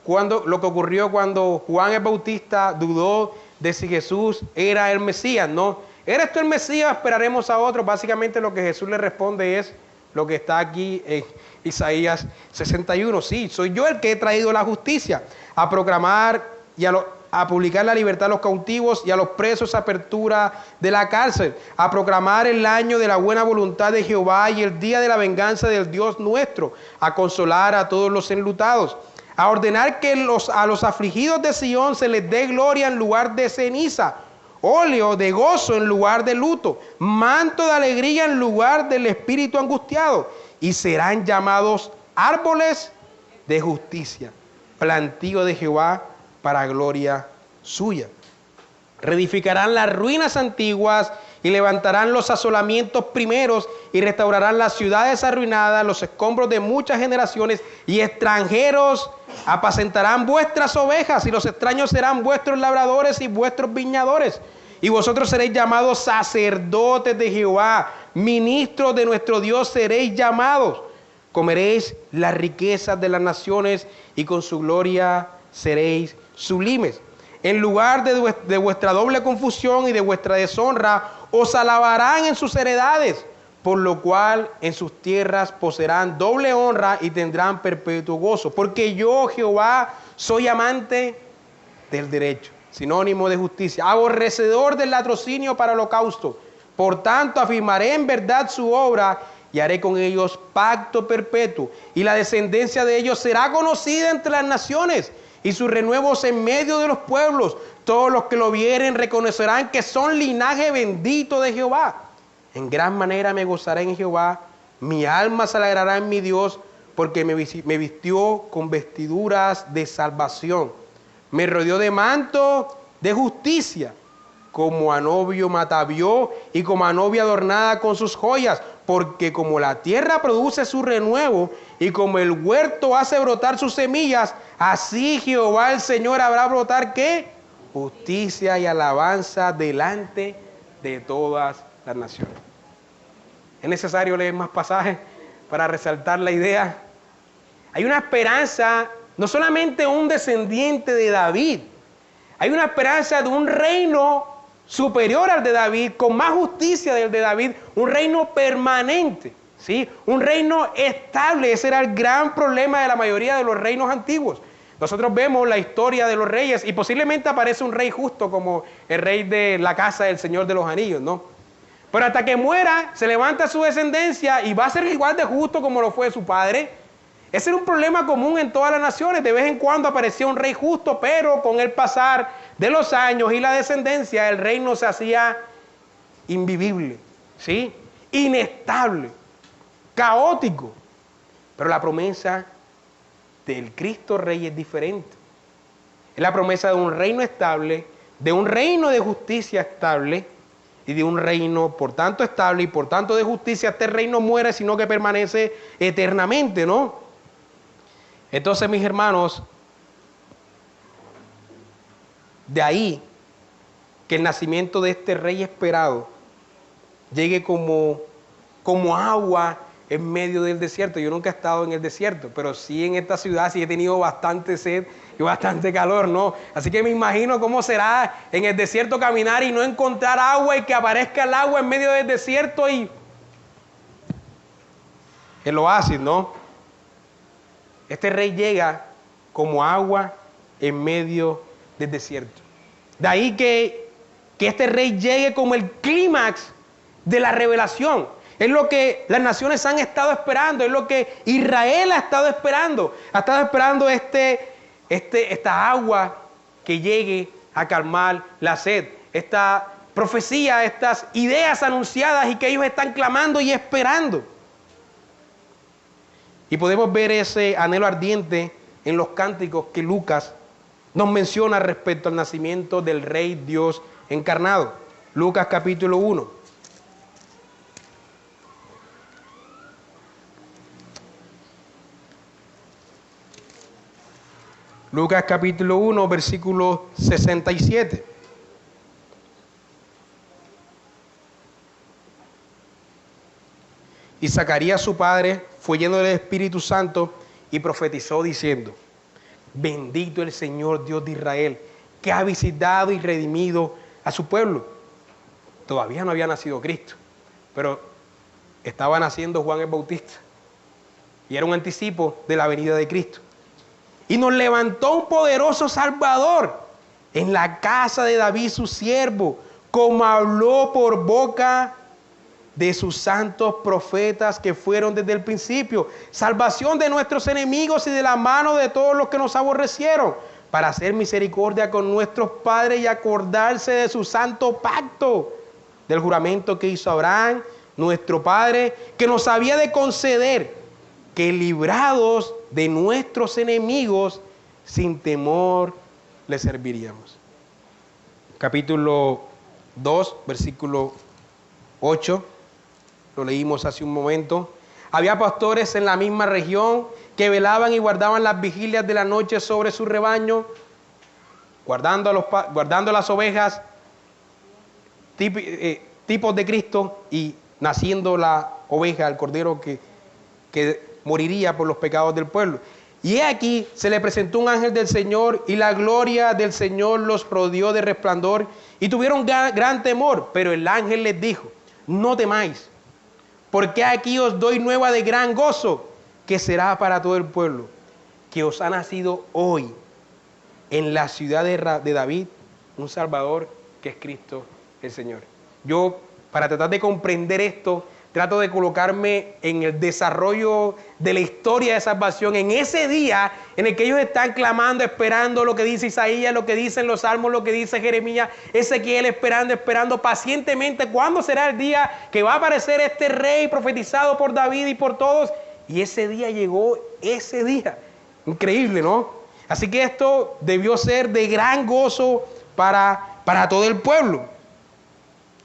lo que ocurrió cuando Juan el Bautista dudó de si Jesús era el Mesías, ¿no? ¿Eres tú el Mesías? Esperaremos a otro. Básicamente lo que Jesús le responde es lo que está aquí en Isaías 61. Sí, soy yo el que he traído la justicia, a proclamar y a publicar la libertad a los cautivos y a los presos apertura de la cárcel, a proclamar el año de la buena voluntad de Jehová y el día de la venganza del Dios nuestro, a consolar a todos los enlutados, a ordenar que a los afligidos de Sión se les dé gloria en lugar de ceniza, óleo de gozo en lugar de luto, manto de alegría en lugar del espíritu angustiado, y serán llamados árboles de justicia, plantío de Jehová para gloria suya. Reedificarán las ruinas antiguas y levantarán los asolamientos primeros y restaurarán las ciudades arruinadas, los escombros de muchas generaciones, y extranjeros apacentarán vuestras ovejas, y los extraños serán vuestros labradores y vuestros viñadores. Y vosotros seréis llamados sacerdotes de Jehová, ministros de nuestro Dios seréis llamados. Comeréis las riquezas de las naciones, y con su gloria seréis sublimes. En lugar de vuestra doble confusión y de vuestra deshonra, os alabarán en sus heredades, por lo cual en sus tierras poseerán doble honra y tendrán perpetuo gozo. Porque yo, Jehová, soy amante del derecho, sinónimo de justicia, aborrecedor del latrocinio para holocausto. Por tanto, afirmaré en verdad su obra y haré con ellos pacto perpetuo. Y la descendencia de ellos será conocida entre las naciones, y sus renuevos en medio de los pueblos. Todos los que lo vieren reconocerán que son linaje bendito de Jehová. En gran manera me gozaré en Jehová, mi alma se alegrará en mi Dios, porque me vistió con vestiduras de salvación. Me rodeó de manto de justicia, como a novio matavió y como a novia adornada con sus joyas. Porque como la tierra produce su renuevo y como el huerto hace brotar sus semillas, así Jehová el Señor hará brotar ¿qué? Justicia y alabanza delante de todas las naciones. Es necesario leer más pasajes para resaltar la idea. Hay una esperanza, no solamente un descendiente de David, hay una esperanza de un reino superior al de David, con más justicia del de David, un reino permanente, ¿sí? Un reino estable. Ese era el gran problema de la mayoría de los reinos antiguos. Nosotros vemos la historia de los reyes y posiblemente aparece un rey justo como el rey de la casa del Señor de los Anillos, ¿no? Pero hasta que muera, se levanta su descendencia y va a ser igual de justo como lo fue su padre. Ese era un problema común en todas las naciones. De vez en cuando aparecía un rey justo, pero con el pasar de los años y la descendencia, el reino se hacía invivible, ¿sí? Inestable, caótico. Pero la promesa del Cristo Rey es diferente. Es la promesa de un reino estable, de un reino de justicia estable y de un reino por tanto estable y por tanto de justicia. Este reino muere, sino que permanece eternamente, ¿no? Entonces, mis hermanos, de ahí que el nacimiento de este rey esperado llegue como agua en medio del desierto. Yo nunca he estado en el desierto, pero sí en esta ciudad sí he tenido bastante sed y bastante calor, ¿no? Así que me imagino cómo será en el desierto caminar y no encontrar agua y que aparezca el agua en medio del desierto y el oasis, ¿no? Este rey llega como agua en medio del desierto. De ahí que este rey llegue como el clímax de la revelación. Es lo que las naciones han estado esperando, es lo que Israel ha estado esperando. Ha estado esperando esta agua que llegue a calmar la sed. Esta profecía, estas ideas anunciadas y que ellos están clamando y esperando. Y podemos ver ese anhelo ardiente en los cánticos que Lucas nos menciona respecto al nacimiento del Rey Dios encarnado. Lucas capítulo 1. Lucas capítulo 1, versículo 67. Y Zacarías su padre fue lleno del Espíritu Santo y profetizó diciendo: bendito el Señor Dios de Israel, que ha visitado y redimido a su pueblo. Todavía no había nacido Cristo, pero estaba naciendo Juan el Bautista. Y era un anticipo de la venida de Cristo. Y nos levantó un poderoso Salvador en la casa de David su siervo, como habló por boca de sus santos profetas que fueron desde el principio, salvación de nuestros enemigos y de la mano de todos los que nos aborrecieron, para hacer misericordia con nuestros padres y acordarse de su santo pacto, del juramento que hizo Abraham, nuestro padre, que nos había de conceder que librados de nuestros enemigos, sin temor le serviríamos. Capítulo 2, versículo 8. Lo leímos hace un momento. Había pastores en la misma región que velaban y guardaban las vigilias de la noche sobre su rebaño, guardando las ovejas, tipos de Cristo, y naciendo la oveja, el cordero que moriría por los pecados del pueblo. Y he aquí, se le presentó un ángel del Señor, y la gloria del Señor los rodeó de resplandor, y tuvieron gran temor. Pero el ángel les dijo: no temáis, porque aquí os doy nueva de gran gozo, que será para todo el pueblo, que os ha nacido hoy en la ciudad de David un Salvador, que es Cristo el Señor. Yo, para tratar de comprender esto, trato de colocarme en el desarrollo de la historia de salvación, en ese día en el que ellos están clamando, esperando lo que dice Isaías, lo que dicen los Salmos, lo que dice Jeremías, Ezequiel, esperando pacientemente cuándo será el día que va a aparecer este rey profetizado por David y por todos. Y ese día llegó, ese día. Increíble, ¿no? Así que esto debió ser de gran gozo para todo el pueblo.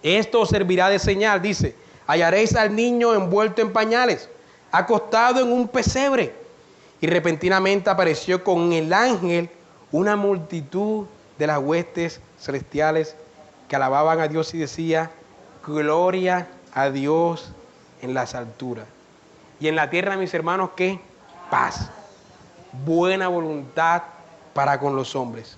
Esto servirá de señal, dice: hallaréis al niño envuelto en pañales, acostado en un pesebre. Y repentinamente apareció con el ángel una multitud de las huestes celestiales que alababan a Dios y decía: gloria a Dios en las alturas. Y en la tierra, mis hermanos, ¿qué? Paz, buena voluntad para con los hombres.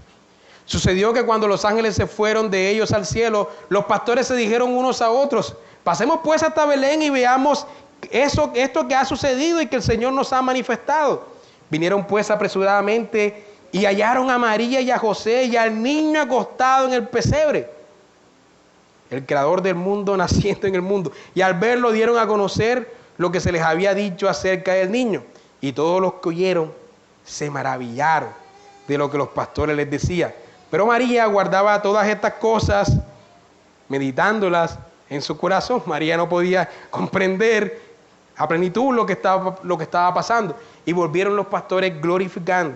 Sucedió que cuando los ángeles se fueron de ellos al cielo, los pastores se dijeron unos a otros: pasemos pues hasta Belén y veamos esto que ha sucedido y que el Señor nos ha manifestado. Vinieron pues apresuradamente y hallaron a María y a José y al niño acostado en el pesebre, el creador del mundo naciendo en el mundo. Y al verlo dieron a conocer lo que se les había dicho acerca del niño. Y todos los que oyeron se maravillaron de lo que los pastores les decían. Pero María guardaba todas estas cosas, meditándolas en su corazón. María no podía comprender a plenitud lo que estaba pasando. Y volvieron los pastores glorificando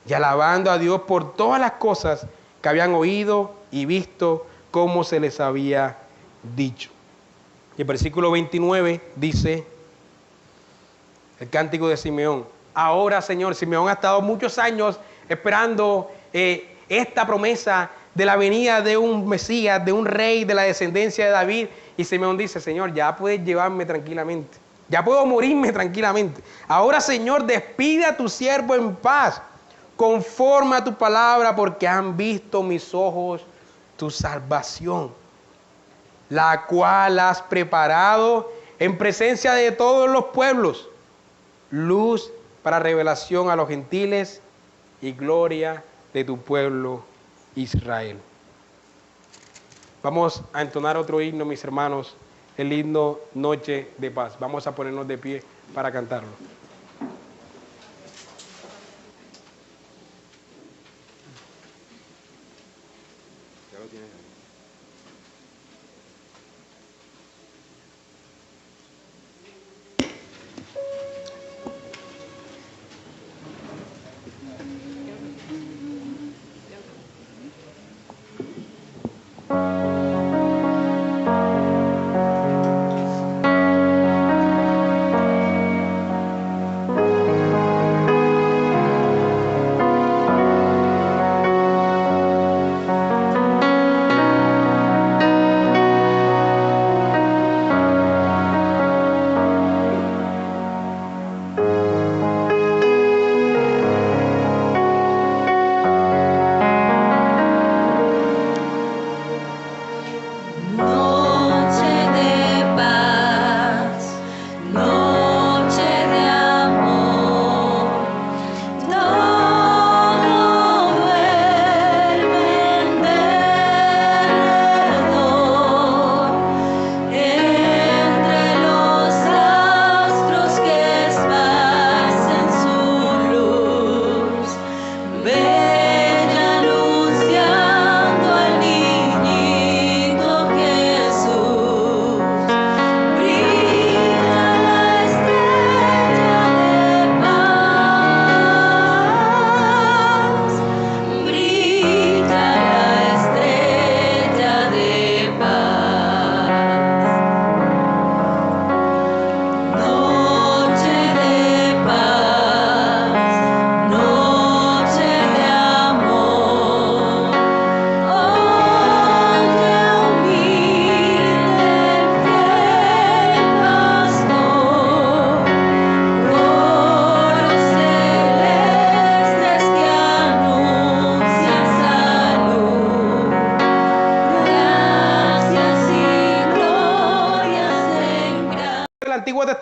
y alabando a Dios por todas las cosas que habían oído y visto, como se les había dicho. Y el versículo 29 dice, el cántico de Simeón: ahora, Señor, Simeón ha estado muchos años esperando esta promesa de la venida de un Mesías, de un rey de la descendencia de David. Y Simeón dice: Señor, ya puedes llevarme tranquilamente, ya puedo morirme tranquilamente. Ahora, Señor, despide a tu siervo en paz, conforme a tu palabra, porque han visto mis ojos tu salvación, la cual has preparado en presencia de todos los pueblos, luz para revelación a los gentiles y gloria de tu pueblo Israel. Vamos a entonar otro himno, mis hermanos, el himno Noche de Paz. Vamos a ponernos de pie para cantarlo. Ya lo tienes ahí.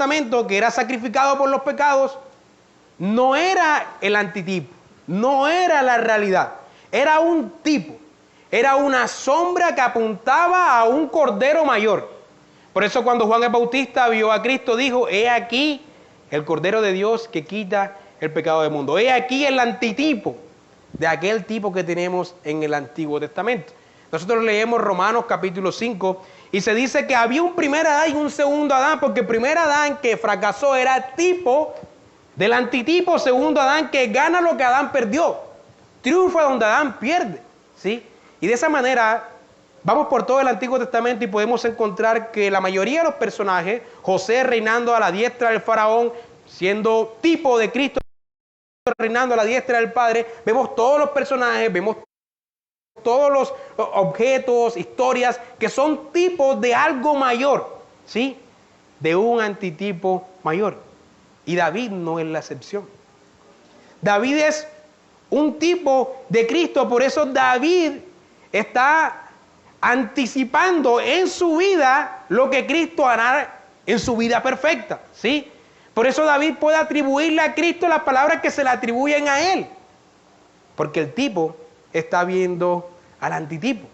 Testamento, que era sacrificado por los pecados, no era el antitipo, no era la realidad, era un tipo, era una sombra que apuntaba a un cordero mayor. Por eso cuando Juan el Bautista vio a Cristo, dijo: he aquí el Cordero de Dios que quita el pecado del mundo. He aquí el antitipo de aquel tipo que tenemos en el Antiguo Testamento. Nosotros leemos Romanos capítulo 5 y se dice que había un primer Adán y un segundo Adán, porque el primer Adán que fracasó era tipo del antitipo segundo Adán, que gana lo que Adán perdió, triunfa donde Adán pierde, ¿sí? Y de esa manera vamos por todo el Antiguo Testamento y podemos encontrar que la mayoría de los personajes, José reinando a la diestra del faraón, siendo tipo de Cristo reinando a la diestra del Padre, vemos todos los personajes, vemos todos los objetos, historias que son tipos de algo mayor, ¿sí? De un antitipo mayor. Y David no es la excepción. David es un tipo de Cristo, por eso David está anticipando en su vida lo que Cristo hará en su vida perfecta, ¿sí? Por eso David puede atribuirle a Cristo las palabras que se le atribuyen a él, porque el tipo está viendo al antitipo.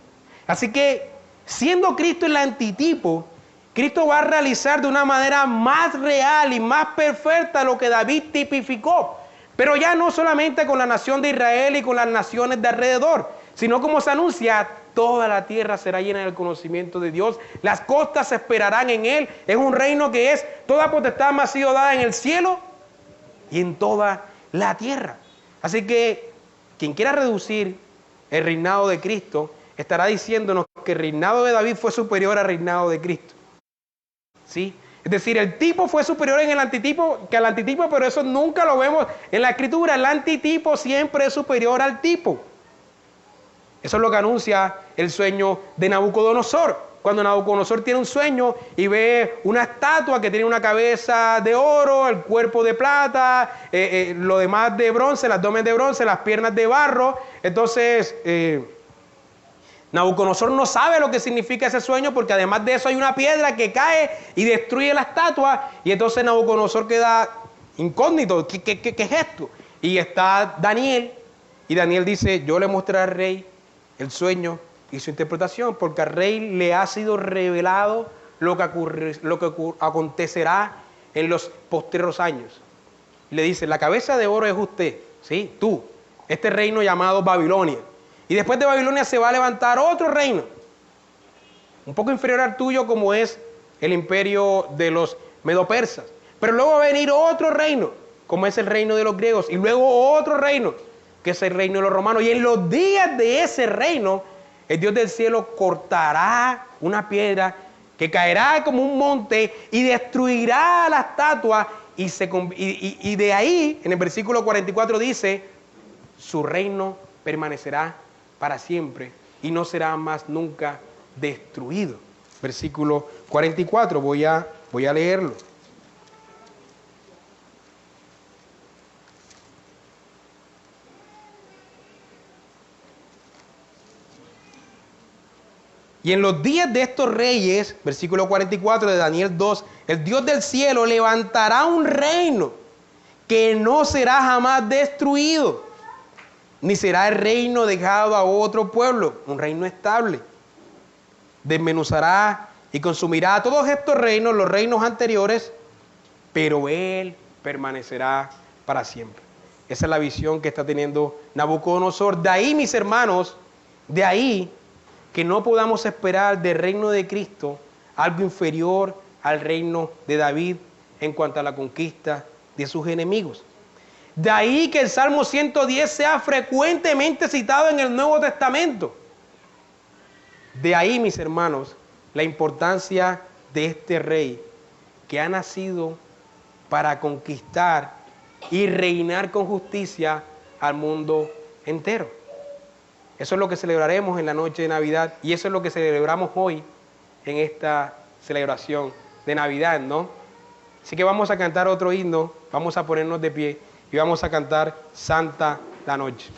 Así que, siendo Cristo el antitipo, Cristo va a realizar de una manera más real y más perfecta lo que David tipificó. Pero ya no solamente con la nación de Israel y con las naciones de alrededor, sino como se anuncia, toda la tierra será llena del conocimiento de Dios. Las costas se esperarán en él. Es un reino que es, toda potestad me ha sido dada en el cielo y en toda la tierra. Así que quien quiera reducir el reinado de Cristo estará diciéndonos que el reinado de David fue superior al reinado de Cristo, ¿sí? Es decir, el tipo fue superior en el antitipo que al antitipo, pero eso nunca lo vemos en la Escritura. El antitipo siempre es superior al tipo. Eso es lo que anuncia el sueño de Nabucodonosor. Cuando Nabucodonosor tiene un sueño y ve una estatua que tiene una cabeza de oro, el cuerpo de plata, lo demás de bronce, el abdomen de bronce, las piernas de barro. Entonces, Nabucodonosor no sabe lo que significa ese sueño, porque además de eso hay una piedra que cae y destruye la estatua. Y entonces Nabucodonosor queda incógnito. ¿Qué es esto? Y está Daniel, y Daniel dice: yo le mostraré al rey el sueño y su interpretación, porque al rey le ha sido revelado lo que acontecerá en los postreros años. Le dice: la cabeza de oro es usted, ¿sí? Tú, este reino llamado Babilonia. Y después de Babilonia se va a levantar otro reino, un poco inferior al tuyo, como es el imperio de los medopersas. Pero luego va a venir otro reino, como es el reino de los griegos, y luego otro reino, que es el reino de los romanos. Y en los días de ese reino, el Dios del cielo cortará una piedra que caerá como un monte y destruirá la estatua. Y de ahí, en el versículo 44 dice: su reino permanecerá para siempre y no será más nunca destruido. Versículo 44, voy a leerlo. Y en los días de estos reyes, versículo 44 de Daniel 2, el Dios del cielo levantará un reino que no será jamás destruido, ni será el reino dejado a otro pueblo, un reino estable. Desmenuzará y consumirá todos estos reinos, los reinos anteriores, pero él permanecerá para siempre. Esa es la visión que está teniendo Nabucodonosor. De ahí, mis hermanos, de ahí que no podamos esperar del reino de Cristo algo inferior al reino de David en cuanto a la conquista de sus enemigos. De ahí que el Salmo 110 sea frecuentemente citado en el Nuevo Testamento. De ahí, mis hermanos, la importancia de este rey que ha nacido para conquistar y reinar con justicia al mundo entero. Eso es lo que celebraremos en la noche de Navidad, y eso es lo que celebramos hoy en esta celebración de Navidad, ¿no? Así que vamos a cantar otro himno, vamos a ponernos de pie y vamos a cantar Santa la Noche.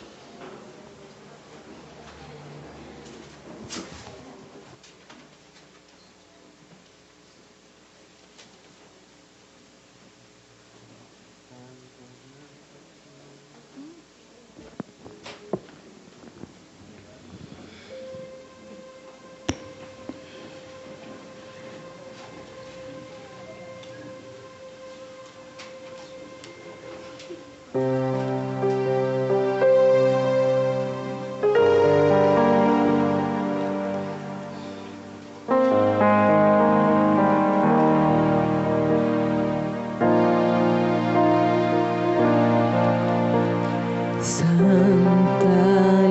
Santa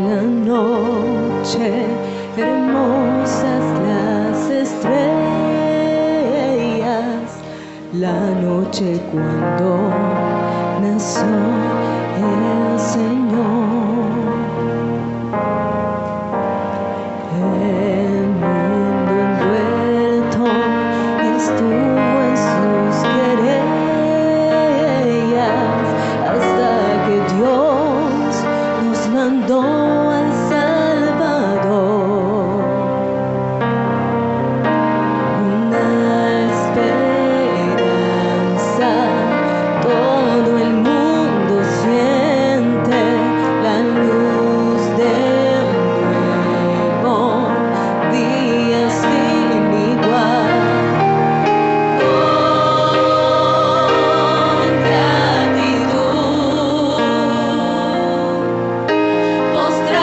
la noche, hermosas las estrellas, la noche cuando nació el Señor. El mundo envuelto estuvo en sus querellas hasta que Dios nos mandó al Salvador. Una esperanza, todo el mundo siente la luz de un nuevo día sin igual. Con gratitud,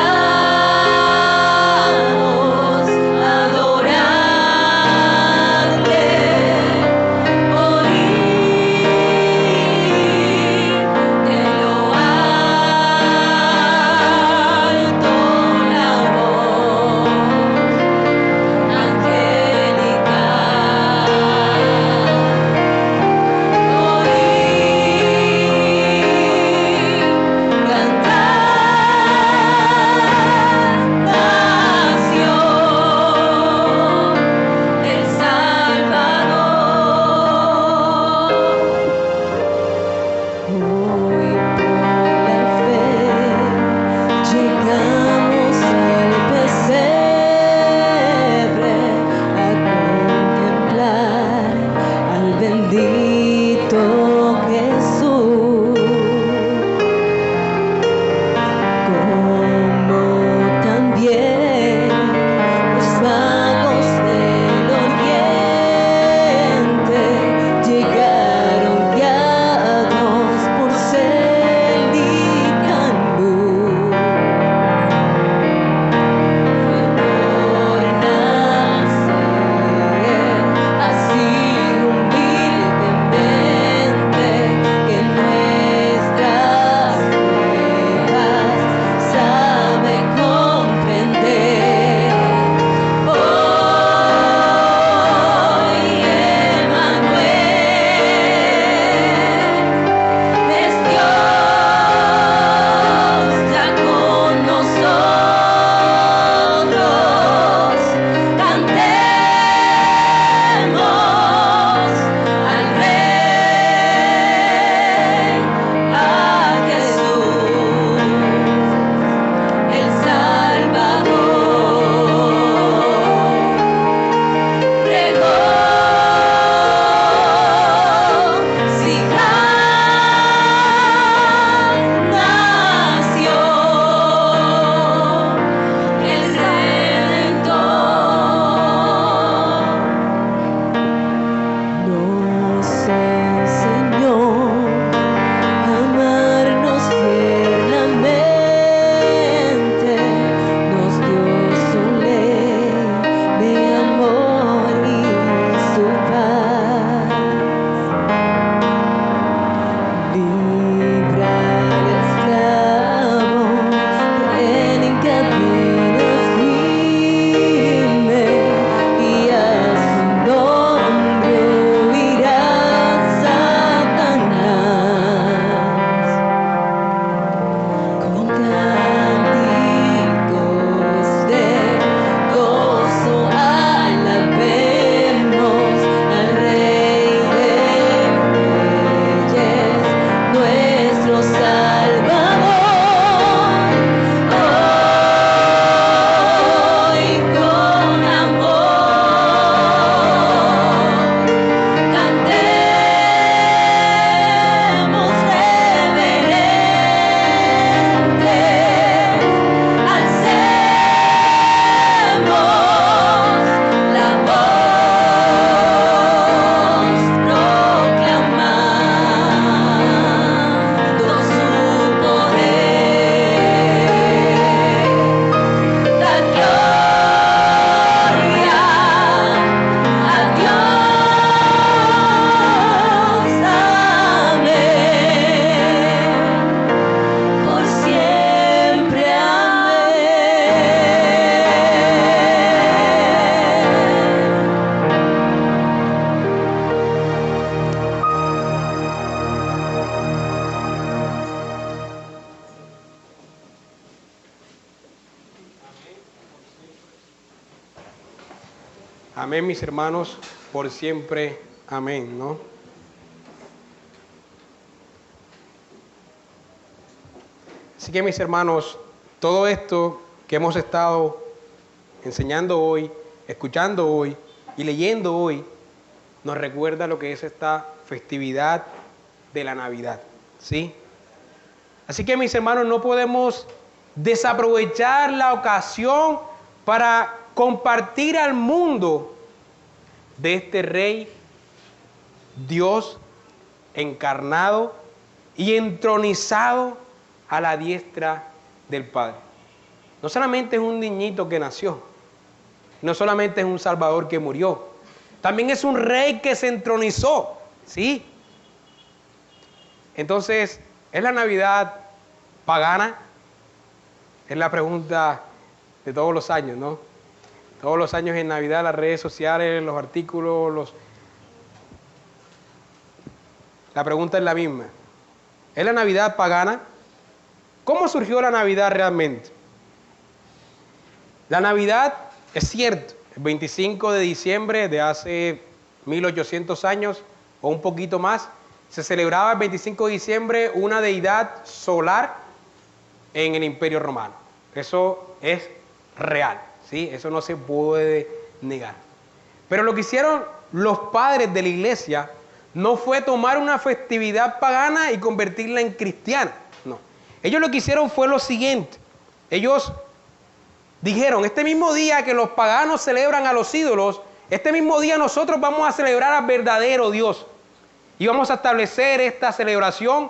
Amén, mis hermanos, por siempre. Amén, ¿no? Así que, mis hermanos, todo esto que hemos estado enseñando hoy, escuchando hoy y leyendo hoy, nos recuerda lo que es esta festividad de la Navidad, ¿sí? Así que, mis hermanos, no podemos desaprovechar la ocasión para compartir al mundo de este Rey, Dios encarnado y entronizado a la diestra del Padre. No solamente es un niñito que nació, no solamente es un Salvador que murió, también es un Rey que se entronizó, ¿sí? Entonces, ¿es la Navidad pagana? Es la pregunta de todos los años, ¿no? Todos los años en Navidad, las redes sociales, los artículos, la pregunta es la misma. ¿Es la Navidad pagana? ¿Cómo surgió la Navidad realmente? La Navidad, es cierto, el 25 de diciembre de hace 1800 años o un poquito más, se celebraba el 25 de diciembre una deidad solar en el Imperio Romano. Eso es real, ¿sí? Eso no se puede negar. Pero lo que hicieron los padres de la iglesia no fue tomar una festividad pagana y convertirla en cristiana, no. Ellos lo que hicieron fue lo siguiente. Ellos dijeron, este mismo día que los paganos celebran a los ídolos, este mismo día nosotros vamos a celebrar al verdadero Dios. Y vamos a establecer esta celebración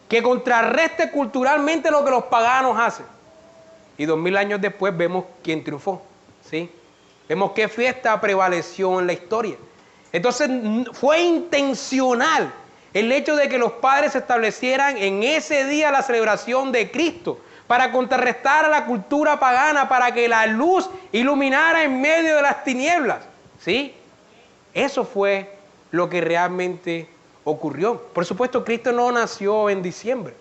que contrarreste culturalmente lo que los paganos hacen. Y 2000 años después vemos quién triunfó, ¿sí? Vemos qué fiesta prevaleció en la historia. Entonces fue intencional el hecho de que los padres establecieran en ese día la celebración de Cristo para contrarrestar a la cultura pagana, para que la luz iluminara en medio de las tinieblas, ¿sí? Eso fue lo que realmente ocurrió. Por supuesto, Cristo no nació en diciembre.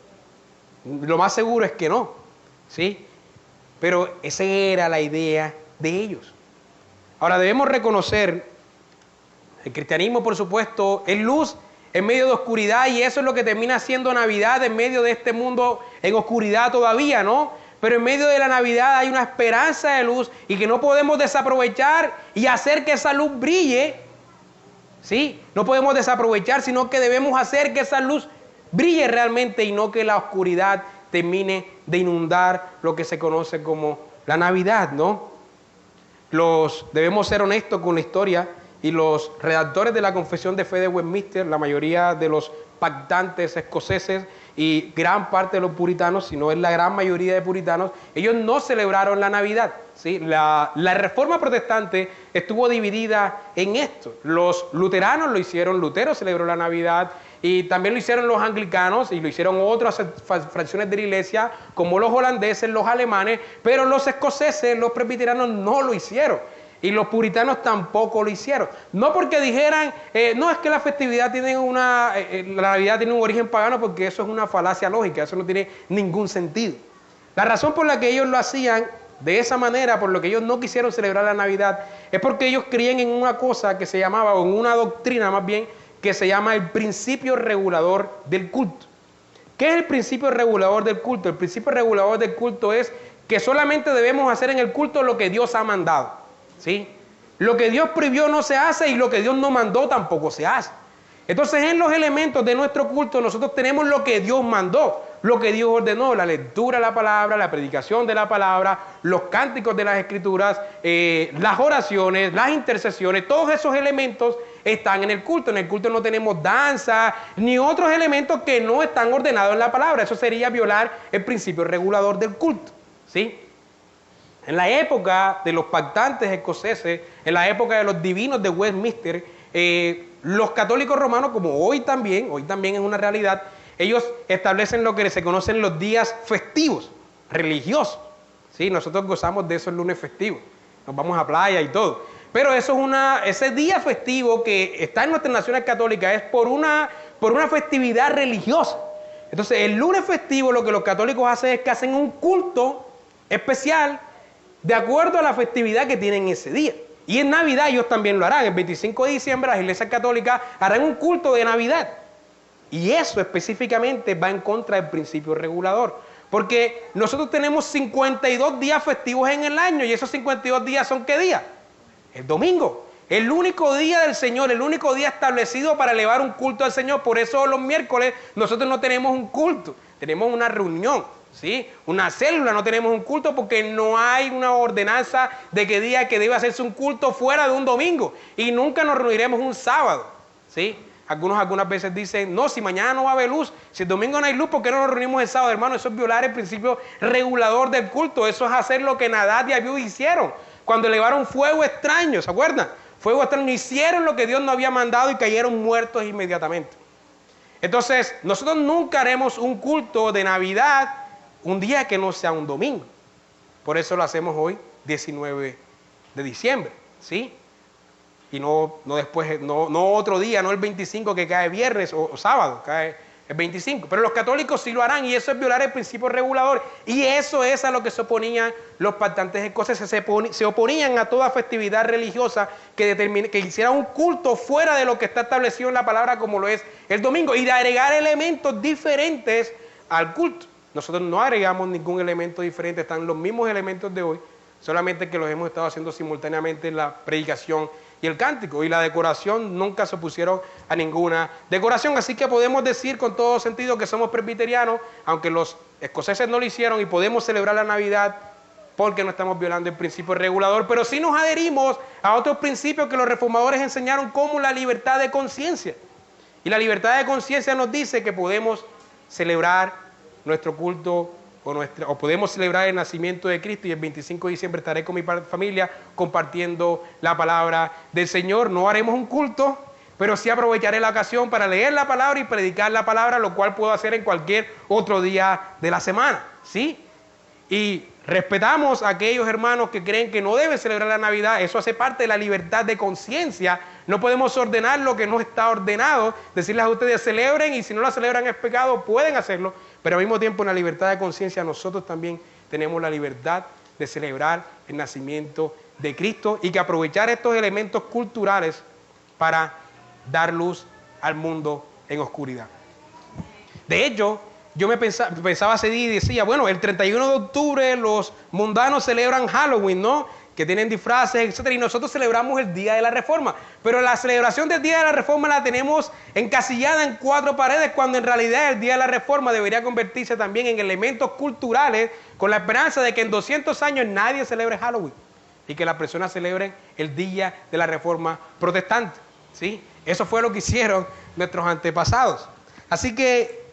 Lo más seguro es que no, ¿sí? Pero esa era la idea de ellos. Ahora debemos reconocer, el cristianismo, por supuesto, es luz en medio de oscuridad, y eso es lo que termina siendo Navidad en medio de este mundo en oscuridad todavía, ¿no? Pero en medio de la Navidad hay una esperanza de luz y que no podemos desaprovechar y hacer que esa luz brille, ¿sí? No podemos desaprovechar, sino que debemos hacer que esa luz brille realmente y no que la oscuridad termine de inundar lo que se conoce como la Navidad, ¿no? Debemos ser honestos con la historia, y los redactores de la Confesión de Fe de Westminster, la mayoría de los pactantes escoceses y gran parte de los puritanos, si no es la gran mayoría de puritanos, ellos no celebraron la Navidad, ¿sí? La Reforma Protestante estuvo dividida en esto. Los luteranos lo hicieron, Lutero celebró la Navidad, y también lo hicieron los anglicanos y lo hicieron otras fracciones de la iglesia, como los holandeses, los alemanes, pero los escoceses, los presbiterianos no lo hicieron. Y los puritanos tampoco lo hicieron. No porque dijeran, no, es que la festividad tiene la Navidad tiene un origen pagano, porque eso es una falacia lógica, eso no tiene ningún sentido. La razón por la que ellos lo hacían de esa manera, por lo que ellos no quisieron celebrar la Navidad, es porque ellos creían en una cosa que se llamaba, o en una doctrina más bien, que se llama el principio regulador del culto. ¿Qué es el principio regulador del culto? El principio regulador del culto es que solamente debemos hacer en el culto lo que Dios ha mandado, ¿sí? Lo que Dios prohibió no se hace, y lo que Dios no mandó tampoco se hace. Entonces, en los elementos de nuestro culto nosotros tenemos lo que Dios mandó, lo que Dios ordenó: la lectura de la palabra, la predicación de la palabra, los cánticos de las escrituras, las oraciones, las intercesiones. Todos esos elementos están en el culto. En el culto no tenemos danza ni otros elementos que no están ordenados en la palabra. Eso sería violar el principio regulador del culto, ¿sí? En la época de los pactantes escoceses, en la época de los divinos de Westminster, los católicos romanos, como hoy también es una realidad, ellos establecen lo que se conocen los días festivos, religiosos, ¿sí? Nosotros gozamos de esos lunes festivos, nos vamos a playa y todo. Pero eso es ese día festivo que está en nuestras naciones católicas es por una festividad religiosa. Entonces, el lunes festivo, lo que los católicos hacen es que hacen un culto especial de acuerdo a la festividad que tienen ese día. Y en Navidad ellos también lo harán. El 25 de diciembre las iglesias católicas harán un culto de Navidad. Y eso específicamente va en contra del principio regulador. Porque nosotros tenemos 52 días festivos en el año. ¿Y esos 52 días son qué día? El domingo. El único día del Señor, el único día establecido para elevar un culto al Señor. Por eso los miércoles nosotros no tenemos un culto. Tenemos una reunión, ¿sí? Una célula, no tenemos un culto porque no hay una ordenanza de qué día que debe hacerse un culto fuera de un domingo. Y nunca nos reuniremos un sábado, ¿sí? Algunas veces dicen, no, si mañana no va a haber luz, si el domingo no hay luz, ¿por qué no nos reunimos el sábado? Hermano, eso es violar el principio regulador del culto. Eso es hacer lo que Nadab y Abiú hicieron cuando elevaron fuego extraño, ¿se acuerdan? Fuego extraño, hicieron lo que Dios no había mandado y cayeron muertos inmediatamente. Entonces, nosotros nunca haremos un culto de Navidad un día que no sea un domingo. Por eso lo hacemos hoy, 19 de diciembre, ¿sí? Y no después, no otro día, no el 25 que cae viernes o sábado, cae el 25. Pero los católicos sí lo harán y eso es violar el principio regulador. Y eso es a lo que se oponían los pactantes escoceses. Se oponían a toda festividad religiosa que hiciera un culto fuera de lo que está establecido en la palabra como lo es el domingo. Y de agregar elementos diferentes al culto. Nosotros no agregamos ningún elemento diferente, están los mismos elementos de hoy, solamente que los hemos estado haciendo simultáneamente en la predicación y el cántico. Y la decoración nunca se opusieron a ninguna decoración. Así que podemos decir con todo sentido que somos presbiterianos, aunque los escoceses no lo hicieron, y podemos celebrar la Navidad porque no estamos violando el principio regulador, pero sí nos adherimos a otros principios que los reformadores enseñaron, como la libertad de conciencia. Y la libertad de conciencia nos dice que podemos celebrar nuestro culto o podemos celebrar el nacimiento de Cristo, y el 25 de diciembre estaré con mi familia compartiendo la palabra del Señor. No haremos un culto, pero sí aprovecharé la ocasión para leer la palabra y predicar la palabra, lo cual puedo hacer en cualquier otro día de la semana, ¿sí? Y respetamos a aquellos hermanos que creen que no deben celebrar la Navidad. Eso hace parte de la libertad de conciencia. No podemos ordenar lo que no está ordenado, decirles a ustedes celebren, y si no la celebran es pecado, pueden hacerlo. Pero al mismo tiempo, en la libertad de conciencia, nosotros también tenemos la libertad de celebrar el nacimiento de Cristo y que aprovechar estos elementos culturales para dar luz al mundo en oscuridad. De hecho, yo pensaba ese día y decía, bueno, el 31 de octubre los mundanos celebran Halloween, ¿no? Que tienen disfraces, etc. Y nosotros celebramos el Día de la Reforma. Pero la celebración del Día de la Reforma la tenemos encasillada en 4 paredes, cuando en realidad el Día de la Reforma debería convertirse también en elementos culturales, con la esperanza de que en 200 años nadie celebre Halloween y que las personas celebren el Día de la Reforma protestante, ¿sí? Eso fue lo que hicieron nuestros antepasados. Así que,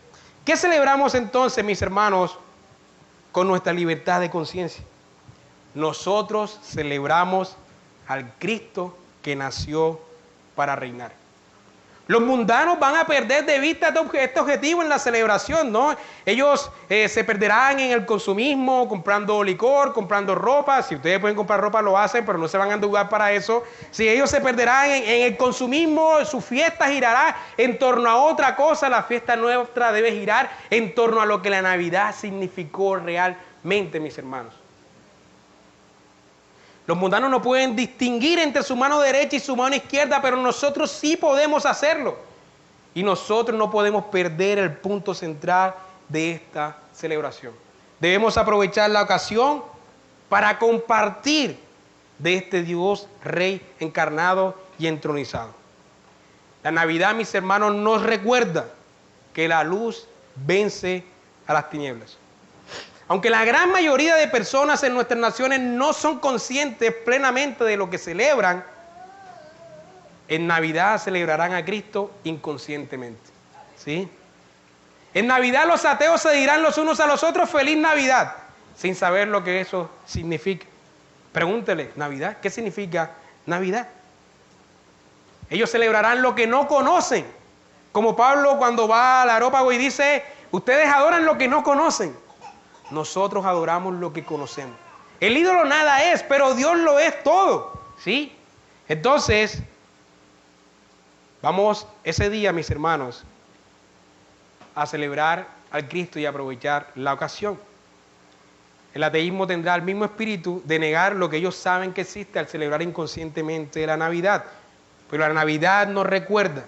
¿qué celebramos entonces, mis hermanos, con nuestra libertad de conciencia? Nosotros celebramos al Cristo que nació para reinar. Los mundanos van a perder de vista este objetivo en la celebración, ¿no? Ellos se perderán en el consumismo, comprando licor, comprando ropa. Si ustedes pueden comprar ropa, lo hacen, pero no se van a endeudar para eso. Si ellos se perderán en el consumismo, su fiesta girará en torno a otra cosa. La fiesta nuestra debe girar en torno a lo que la Navidad significó realmente, mis hermanos. Los mundanos no pueden distinguir entre su mano derecha y su mano izquierda, pero nosotros sí podemos hacerlo. Y nosotros no podemos perder el punto central de esta celebración. Debemos aprovechar la ocasión para compartir de este Dios Rey encarnado y entronizado. La Navidad, mis hermanos, nos recuerda que la luz vence a las tinieblas. Aunque la gran mayoría de personas en nuestras naciones no son conscientes plenamente de lo que celebran, en Navidad celebrarán a Cristo inconscientemente, ¿sí? En Navidad los ateos se dirán los unos a los otros feliz Navidad, sin saber lo que eso significa. Pregúntele, ¿Navidad? ¿Qué significa Navidad? Ellos celebrarán lo que no conocen, como Pablo cuando va al Areópago y dice, ustedes adoran lo que no conocen. Nosotros adoramos lo que conocemos. El ídolo nada es, pero Dios lo es todo, ¿sí? Entonces, vamos ese día, mis hermanos, a celebrar al Cristo y aprovechar la ocasión. El ateísmo tendrá el mismo espíritu de negar lo que ellos saben que existe al celebrar inconscientemente la Navidad. Pero la Navidad nos recuerda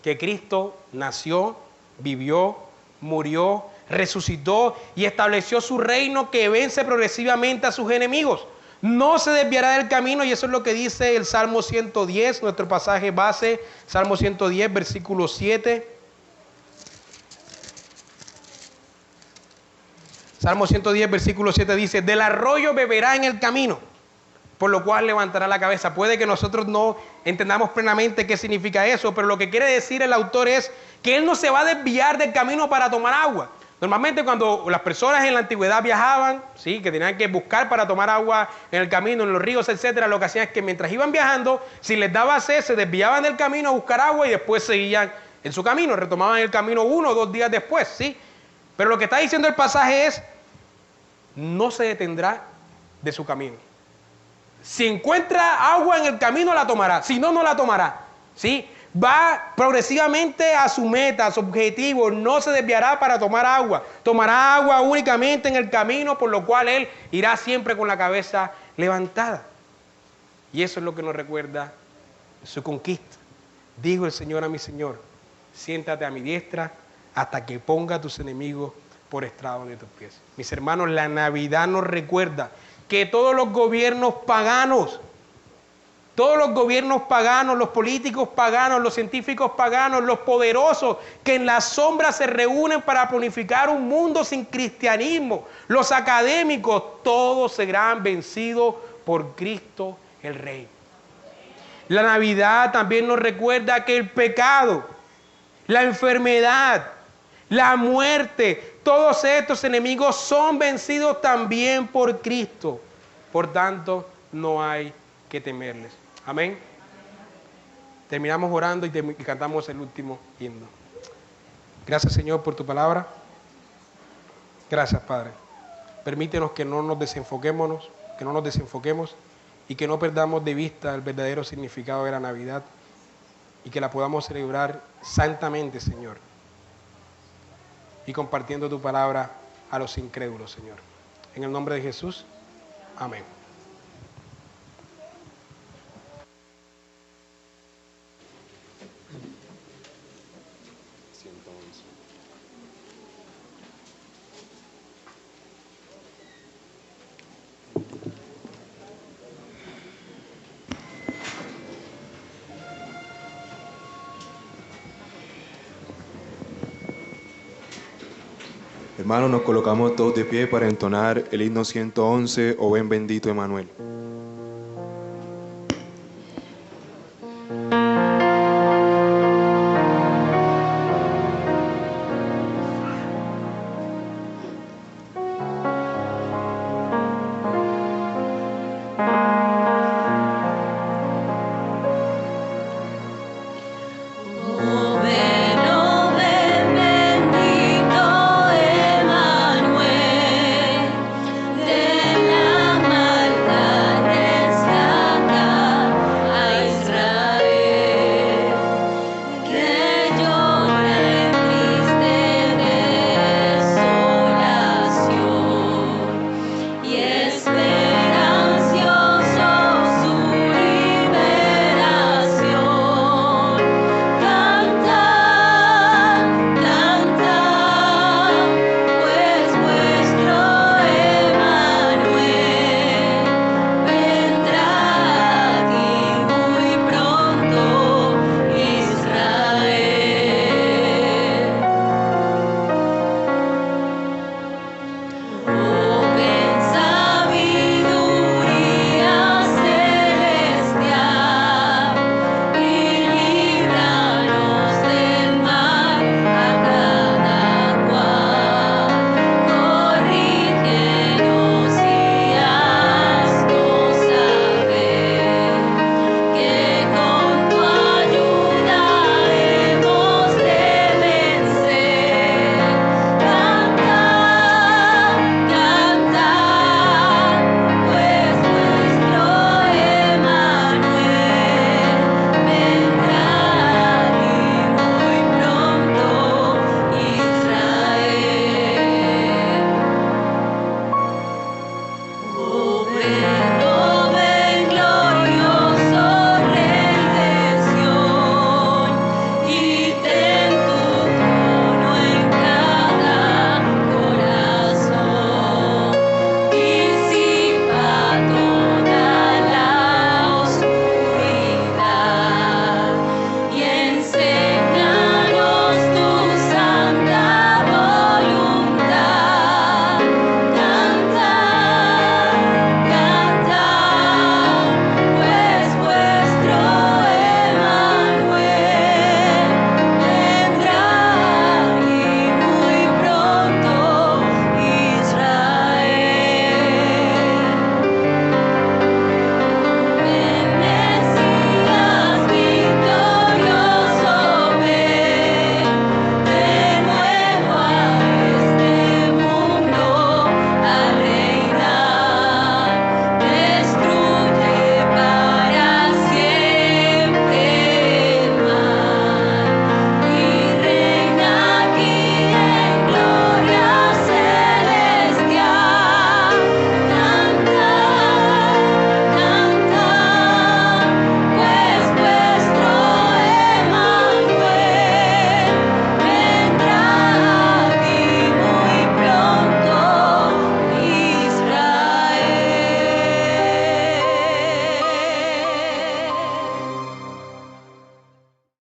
que Cristo nació, vivió, murió, resucitó y estableció su reino que vence progresivamente a sus enemigos. No se desviará del camino, y eso es lo que dice el Salmo 110, nuestro pasaje base, Salmo 110, versículo 7. Salmo 110, versículo 7 dice: del arroyo beberá en el camino, por lo cual levantará la cabeza. Puede que nosotros no entendamos plenamente qué significa eso, pero lo que quiere decir el autor es que él no se va a desviar del camino para tomar agua. Normalmente cuando las personas en la antigüedad viajaban, ¿sí?, que tenían que buscar para tomar agua en el camino, en los ríos, etcétera, lo que hacían es que mientras iban viajando, si les daba sed, se desviaban del camino a buscar agua y después seguían en su camino, retomaban el camino 1 o 2 días después, ¿sí? Pero lo que está diciendo el pasaje es: no se detendrá de su camino. Si encuentra agua en el camino, la tomará. Si no, no la tomará. ¿Sí? Va progresivamente a su meta, a su objetivo. No se desviará para tomar agua. Tomará agua únicamente en el camino, por lo cual él irá siempre con la cabeza levantada. Y eso es lo que nos recuerda su conquista. Dijo el Señor a mi Señor: siéntate a mi diestra hasta que ponga a tus enemigos por estrado de tus pies. Mis hermanos, la Navidad nos recuerda que todos los gobiernos paganos, los políticos paganos, los científicos paganos, los poderosos que en la sombra se reúnen para planificar un mundo sin cristianismo, los académicos, todos serán vencidos por Cristo el Rey. La Navidad también nos recuerda que el pecado, la enfermedad, la muerte, todos estos enemigos son vencidos también por Cristo. Por tanto, no hay que temerles. Amén. Terminamos orando y cantamos el último himno. Gracias, Señor, por tu palabra. Gracias, Padre. Permítenos que no nos desenfoquemos y que no perdamos de vista el verdadero significado de la Navidad y que la podamos celebrar santamente, Señor, y compartiendo tu palabra a los incrédulos, Señor. En el nombre de Jesús, amén. Hermanos, nos colocamos todos de pie para entonar el himno 111, O ven bendito Emmanuel.